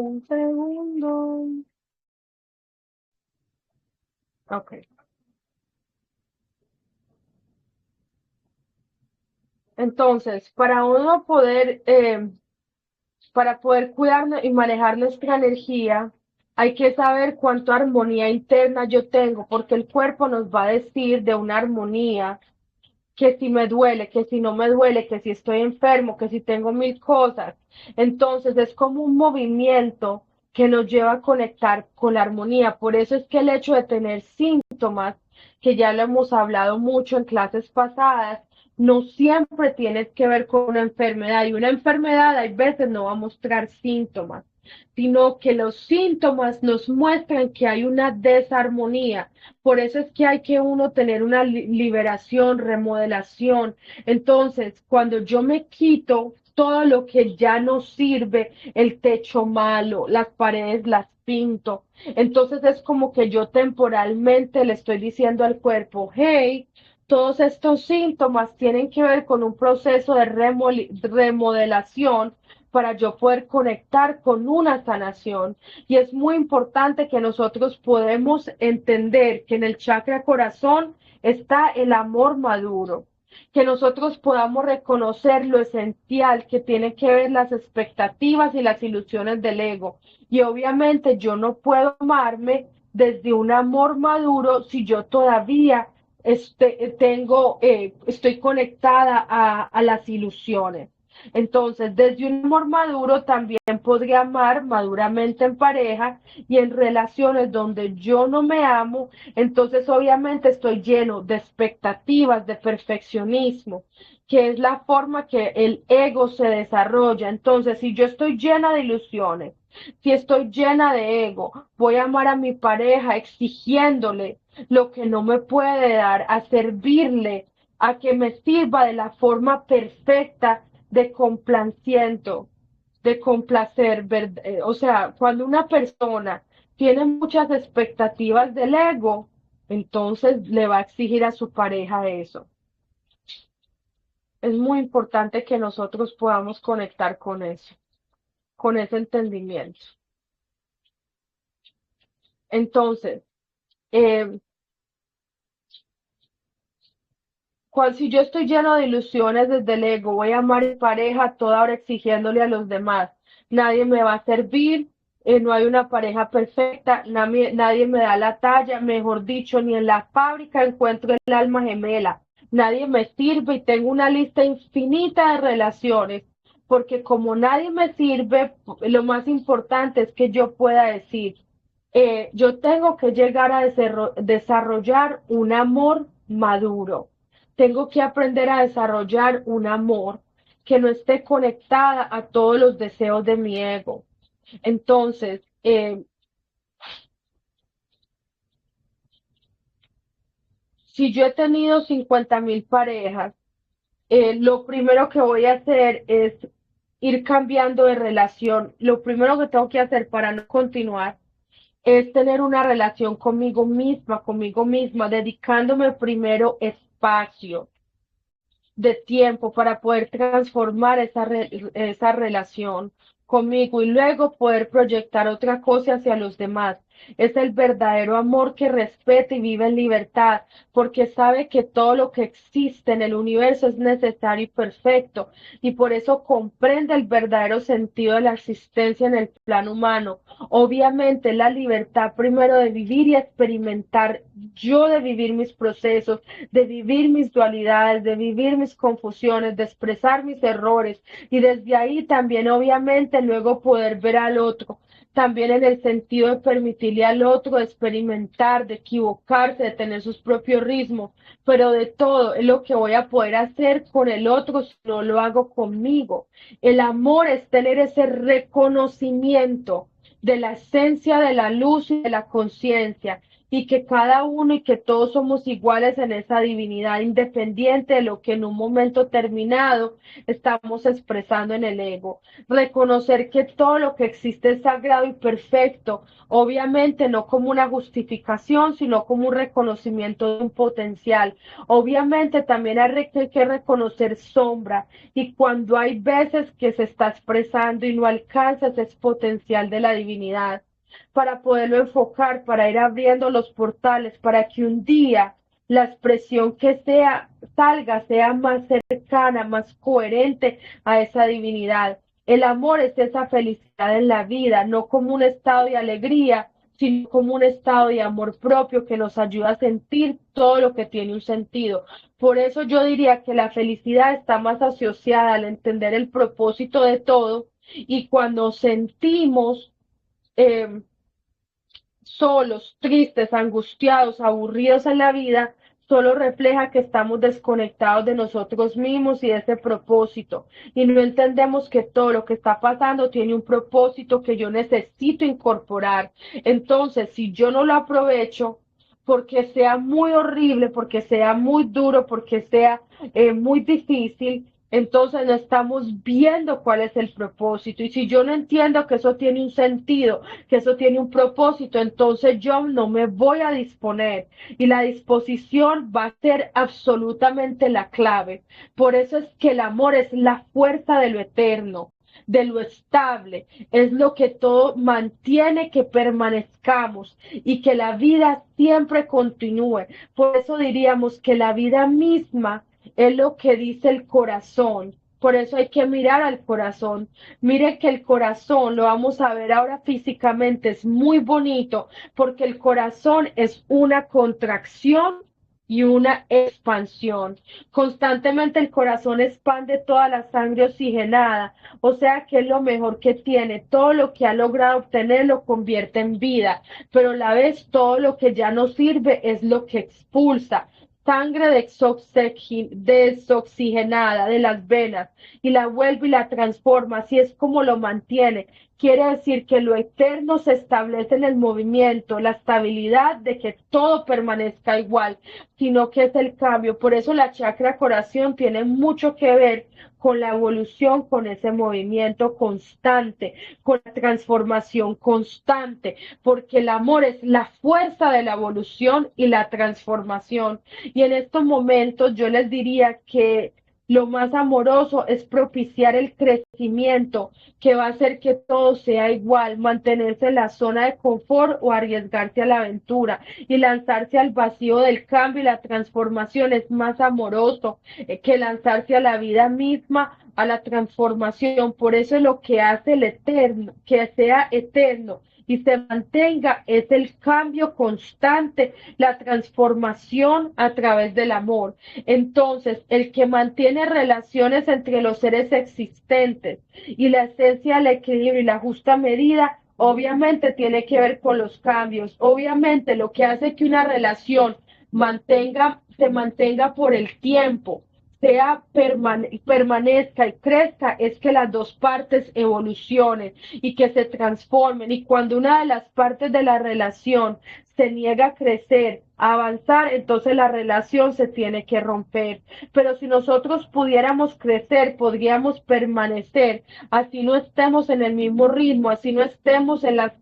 Un segundo. Ok. Entonces, para poder cuidar y manejar nuestra energía, hay que saber cuánta armonía interna yo tengo, porque el cuerpo nos va a decir de una armonía que si me duele, que si no me duele, que si estoy enfermo, que si tengo mil cosas. Entonces es como un movimiento que nos lleva a conectar con la armonía. Por eso es que el hecho de tener síntomas, que ya lo hemos hablado mucho en clases pasadas, no siempre tiene que ver con una enfermedad. Y una enfermedad hay veces no va a mostrar síntomas, sino que los síntomas nos muestran que hay una desarmonía. Por eso es que hay que uno tener una liberación, remodelación. Entonces, cuando yo me quito todo lo que ya no sirve, el techo malo, las paredes las pinto, entonces es como que yo temporalmente le estoy diciendo al cuerpo, hey, todos estos síntomas tienen que ver con un proceso de remodelación para yo poder conectar con una sanación. Y es muy importante que nosotros podemos entender que en el chakra corazón está el amor maduro, que nosotros podamos reconocer lo esencial que tiene que ver las expectativas y las ilusiones del ego. Y obviamente yo no puedo amarme desde un amor maduro si yo todavía estoy conectada a las ilusiones. Entonces, desde un amor maduro también podría amar maduramente en pareja y en relaciones donde yo no me amo, entonces obviamente estoy lleno de expectativas, de perfeccionismo, que es la forma que el ego se desarrolla. Entonces, si yo estoy llena de ilusiones, si estoy llena de ego, voy a amar a mi pareja exigiéndole lo que no me puede dar, a servirle, a que me sirva de la forma perfecta de complaciento, de complacer, o sea, cuando una persona tiene muchas expectativas del ego, entonces le va a exigir a su pareja eso. Es muy importante que nosotros podamos conectar con eso, con ese entendimiento. Entonces, eh, si yo estoy lleno de ilusiones desde el ego, voy a amar a mi pareja toda hora exigiéndole a los demás. Nadie me va a servir, no hay una pareja perfecta, nadie me da la talla, mejor dicho, ni en la fábrica encuentro el alma gemela. Nadie me sirve y tengo una lista infinita de relaciones, porque como nadie me sirve, lo más importante es que yo pueda decir, yo tengo que llegar a desarrollar un amor maduro. Tengo que aprender a desarrollar un amor que no esté conectada a todos los deseos de mi ego. Entonces, si yo he tenido 50.000 parejas, lo primero que voy a hacer es ir cambiando de relación. Lo primero que tengo que hacer para no continuar es tener una relación conmigo misma, dedicándome primero espacio de tiempo para poder transformar esa relación conmigo y luego poder proyectar otra cosa hacia los demás. Es el verdadero amor que respeta y vive en libertad, porque sabe que todo lo que existe en el universo es necesario y perfecto, y por eso comprende el verdadero sentido de la existencia en el plano humano. Obviamente la libertad primero de vivir y experimentar, yo de vivir mis procesos, de vivir mis dualidades, de vivir mis confusiones, de expresar mis errores y desde ahí también obviamente luego poder ver al otro, también en el sentido de permitirle al otro experimentar, de equivocarse, de tener sus propios ritmos, pero de todo es lo que voy a poder hacer con el otro si no lo hago conmigo. El amor es tener ese reconocimiento de la esencia de la luz y de la conciencia y que cada uno y que todos somos iguales en esa divinidad, independiente de lo que en un momento terminado estamos expresando en el ego. Reconocer que todo lo que existe es sagrado y perfecto, obviamente no como una justificación, sino como un reconocimiento de un potencial. Obviamente también hay que reconocer sombra, y cuando hay veces que se está expresando y no alcanza ese potencial de la divinidad, para poderlo enfocar, para ir abriendo los portales, para que un día la expresión que sea salga sea más cercana, más coherente a esa divinidad. El amor es esa felicidad en la vida, no como un estado de alegría, sino como un estado de amor propio que nos ayuda a sentir todo lo que tiene un sentido. Por eso yo diría que la felicidad está más asociada al entender el propósito de todo, y cuando sentimos eh, solos, tristes, angustiados, aburridos en la vida, solo refleja que estamos desconectados de nosotros mismos y de ese propósito. Y no entendemos que todo lo que está pasando tiene un propósito que yo necesito incorporar. Entonces, si yo no lo aprovecho, porque sea muy horrible, porque sea muy duro, porque sea muy difícil, entonces no estamos viendo cuál es el propósito. Y si yo no entiendo que eso tiene un sentido, que eso tiene un propósito, entonces yo no me voy a disponer, y la disposición va a ser absolutamente la clave. Por eso es que el amor es la fuerza de lo eterno, de lo estable, es lo que todo mantiene que permanezcamos y que la vida siempre continúe. Por eso diríamos que la vida misma es lo que dice el corazón. Por eso hay que mirar al corazón. Mire que el corazón, lo vamos a ver ahora físicamente, es muy bonito, porque el corazón es una contracción y una expansión. Constantemente el corazón expande toda la sangre oxigenada, o sea que es lo mejor que tiene. Todo lo que ha logrado obtener lo convierte en vida, pero a la vez todo lo que ya no sirve es lo que expulsa. Sangre desoxigenada de las venas, y la vuelve y la transforma, así es como lo mantiene. Quiere decir que lo eterno se establece en el movimiento, la estabilidad de que todo permanezca igual, sino que es el cambio. Por eso la chakra corazón tiene mucho que ver con la evolución, con ese movimiento constante, con la transformación constante, porque el amor es la fuerza de la evolución y la transformación. Y en estos momentos yo les diría que lo más amoroso es propiciar el crecimiento, que va a hacer que todo sea igual, mantenerse en la zona de confort o arriesgarse a la aventura y lanzarse al vacío del cambio y la transformación. Es más amoroso que lanzarse a la vida misma, a la transformación. Por eso es lo que hace el eterno, que sea eterno y se mantenga, es el cambio constante, la transformación a través del amor. Entonces, el que mantiene relaciones entre los seres existentes y la esencia del equilibrio y la justa medida, obviamente tiene que ver con los cambios. Obviamente lo que hace que una relación se mantenga por el tiempo, permanezca y crezca, es que las dos partes evolucionen y que se transformen. Y cuando una de las partes de la relación se niega a crecer, a avanzar, entonces la relación se tiene que romper. Pero si nosotros pudiéramos crecer, podríamos permanecer, así no estemos en el mismo ritmo, así no estemos en la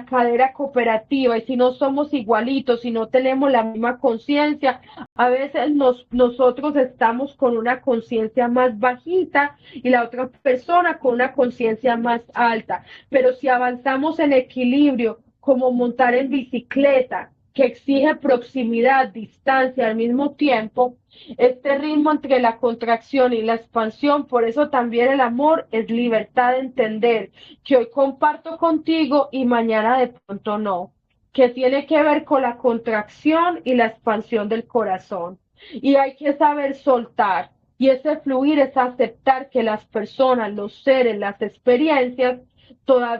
cadera cooperativa, y si no somos igualitos, si no tenemos la misma conciencia, a veces nosotros estamos con una conciencia más bajita y la otra persona con una conciencia más alta. Pero si avanzamos en equilibrio, como montar en bicicleta, que exige proximidad, distancia al mismo tiempo, este ritmo entre la contracción y la expansión. Por eso también el amor es libertad de entender que hoy comparto contigo y mañana de pronto no, que tiene que ver con la contracción y la expansión del corazón. Y hay que saber soltar. Y ese fluir es aceptar que las personas, los seres, las experiencias,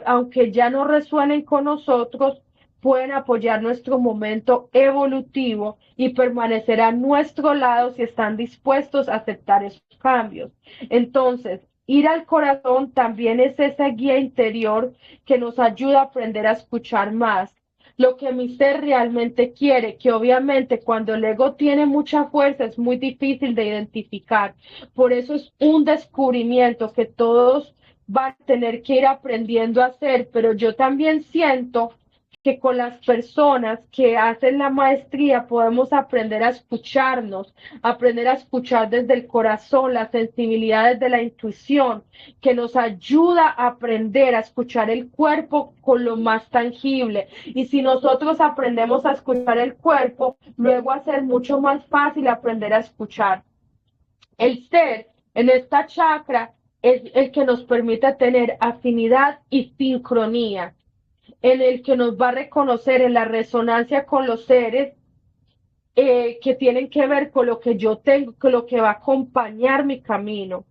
aunque ya no resuenen con nosotros, pueden apoyar nuestro momento evolutivo y permanecer a nuestro lado si están dispuestos a aceptar esos cambios. Entonces, ir al corazón también es esa guía interior que nos ayuda a aprender a escuchar más. lo que mi ser realmente quiere, que obviamente cuando el ego tiene mucha fuerza es muy difícil de identificar. Por eso es un descubrimiento que todos van a tener que ir aprendiendo a hacer, pero yo también siento que con las personas que hacen la maestría podemos aprender a escucharnos, aprender a escuchar desde el corazón, la sensibilidad desde la intuición, que nos ayuda a aprender a escuchar el cuerpo con lo más tangible. Y si nosotros aprendemos a escuchar el cuerpo, luego va a ser mucho más fácil aprender a escuchar el ser en esta chakra. Es el que nos permite tener afinidad y sincronía, en el que nos va a reconocer en la resonancia con los seres que tienen que ver con lo que yo tengo, con lo que va a acompañar mi camino.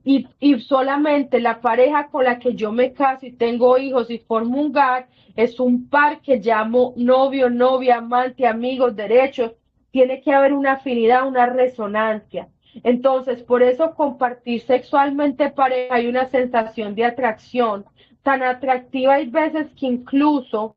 Y solamente la pareja con la que yo me caso y tengo hijos y formo un hogar es un par que llamo novio, novia, amante, amigos, derechos. Tiene que haber una afinidad, una resonancia. Entonces, por eso compartir sexualmente pareja hay una sensación de atracción tan atractiva. Hay veces que incluso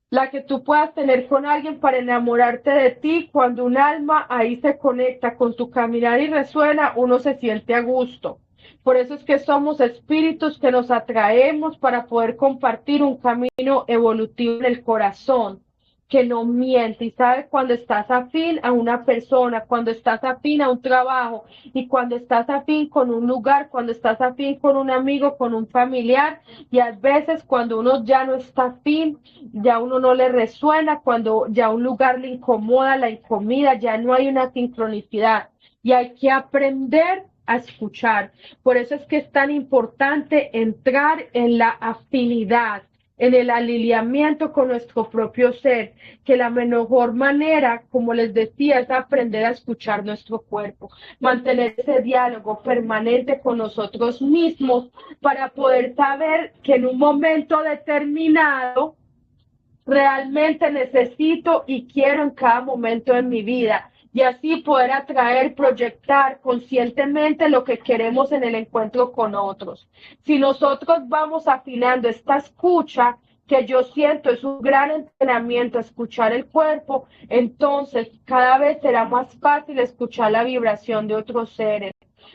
la que tú puedas tener con alguien para enamorarte de ti, cuando un alma ahí se conecta con tu caminar y resuena, uno se siente a gusto. Por eso es que somos espíritus que nos atraemos para poder compartir un camino evolutivo en el corazón, que no miente y sabe cuando estás afín a una persona, cuando estás afín a un trabajo y cuando estás afín con un lugar, cuando estás afín con un amigo, con un familiar, y a veces cuando uno ya no está afín, ya uno no le resuena, cuando ya un lugar le incomoda, la incomida, ya no hay una sincronicidad y hay que aprender a escuchar. Por eso es que es tan importante entrar en la afinidad, en el alineamiento con nuestro propio ser, que la mejor manera, como les decía, es aprender a escuchar nuestro cuerpo, mantener ese diálogo permanente con nosotros mismos para poder saber que en un momento determinado realmente necesito y quiero en cada momento de mi vida, y así poder atraer, proyectar conscientemente lo que queremos en el encuentro con otros. Si nosotros vamos afinando esta escucha, que yo siento es un gran entrenamiento, escuchar el cuerpo, entonces cada vez será más fácil escuchar la vibración de otros seres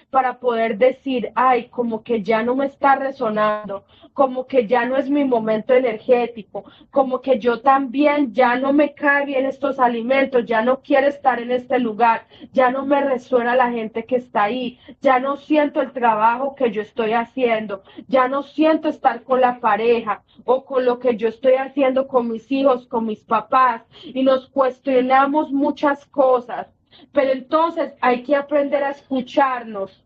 para poder decir, ay, como que ya no me está resonando, como que ya no es mi momento energético, como que yo también ya no me cae bien estos alimentos, ya no quiero estar en este lugar, ya no me resuena la gente que está ahí, ya no siento el trabajo que yo estoy haciendo, ya no siento estar con la pareja o con lo que yo estoy haciendo con mis hijos, con mis papás, y nos cuestionamos muchas cosas. Pero entonces hay que aprender a escucharnos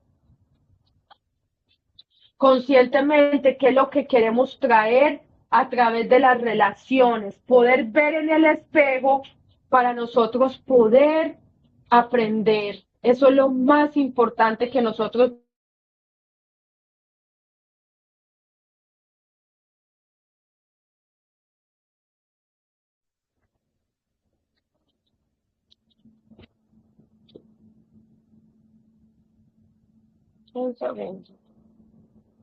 conscientemente qué es lo que queremos traer a través de las relaciones, poder ver en el espejo para nosotros poder aprender. Eso es lo más importante que nosotros. Un segundo.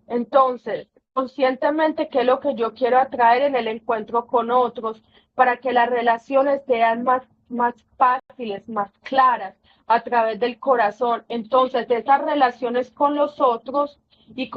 Entonces, conscientemente, ¿qué es lo que yo quiero atraer en el encuentro con otros para que las relaciones sean más fáciles, más claras a través del corazón? Entonces, esas relaciones con los otros y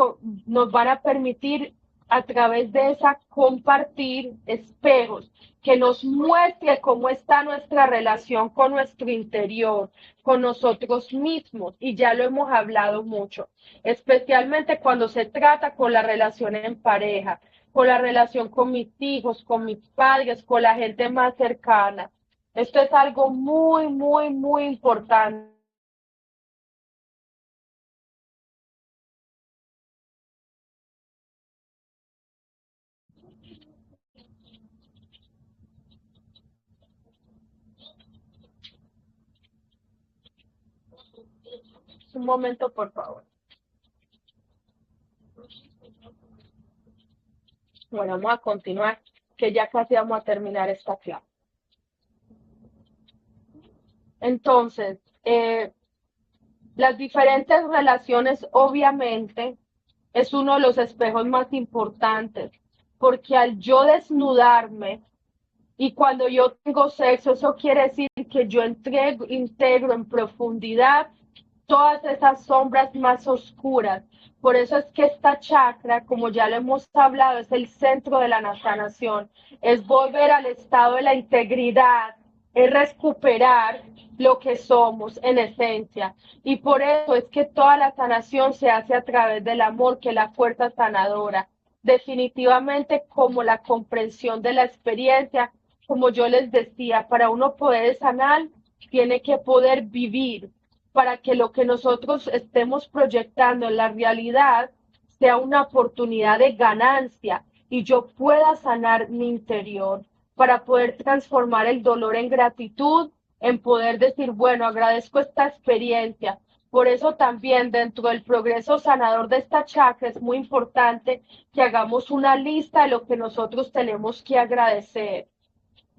nos van a permitir a través de esa compartir espejos que nos muestre cómo está nuestra relación con nuestro interior, con nosotros mismos, y ya lo hemos hablado mucho, especialmente cuando se trata con la relación en pareja, con la relación con mis hijos, con mis padres, con la gente más cercana. Esto es algo muy, muy, muy importante. Un momento, por favor. Bueno, vamos a continuar, que ya casi vamos a terminar esta clase. Entonces, las diferentes relaciones, obviamente, es uno de los espejos más importantes, porque al yo desnudarme Y cuando yo tengo sexo, eso quiere decir que yo integro en profundidad todas esas sombras más oscuras. Por eso es que esta chakra, como ya lo hemos hablado, es el centro de la sanación. Es volver al estado de la integridad, es recuperar lo que somos en esencia. Y por eso es que toda la sanación se hace a través del amor, que es la fuerza sanadora. Definitivamente como la comprensión de la experiencia, como yo les decía, para uno poder sanar, tiene que poder vivir para que lo que nosotros estemos proyectando en la realidad sea una oportunidad de ganancia y yo pueda sanar mi interior para poder transformar el dolor en gratitud, en poder decir, bueno, agradezco esta experiencia. Por eso también dentro del progreso sanador de esta chakra es muy importante que hagamos una lista de lo que nosotros tenemos que agradecer.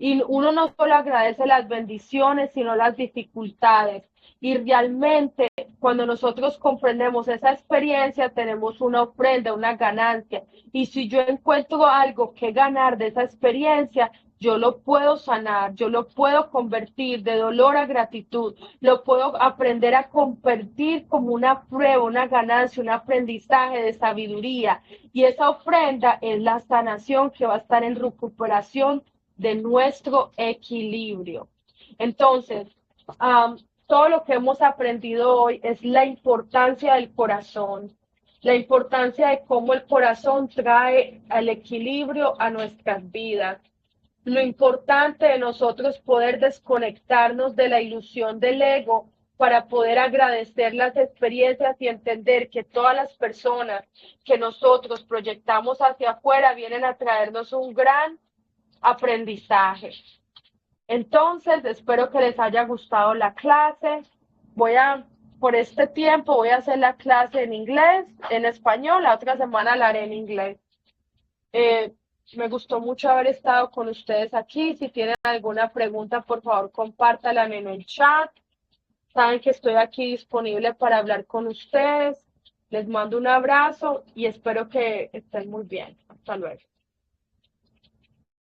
Y uno no solo agradece las bendiciones, sino las dificultades. Y realmente, cuando nosotros comprendemos esa experiencia, tenemos una ofrenda, una ganancia. Y si yo encuentro algo que ganar de esa experiencia, yo lo puedo sanar, yo lo puedo convertir de dolor a gratitud, lo puedo aprender a convertir como una prueba, una ganancia, un aprendizaje de sabiduría. Y esa ofrenda es la sanación que va a estar en recuperación de nuestro equilibrio. Entonces, todo lo que hemos aprendido hoy es la importancia del corazón, la importancia de cómo el corazón trae el equilibrio a nuestras vidas, lo importante de nosotros poder desconectarnos de la ilusión del ego para poder agradecer las experiencias y entender que todas las personas que nosotros proyectamos hacia afuera vienen a traernos un gran aprendizaje. Entonces, espero que les haya gustado la clase. Por este tiempo, voy a hacer la clase en inglés, en español, la otra semana la haré en inglés. Eh, Me gustó mucho haber estado con ustedes aquí. Si tienen alguna pregunta, por favor, compártala en el chat. Saben que estoy aquí disponible para hablar con ustedes. Les mando un abrazo y espero que estén muy bien. Hasta luego.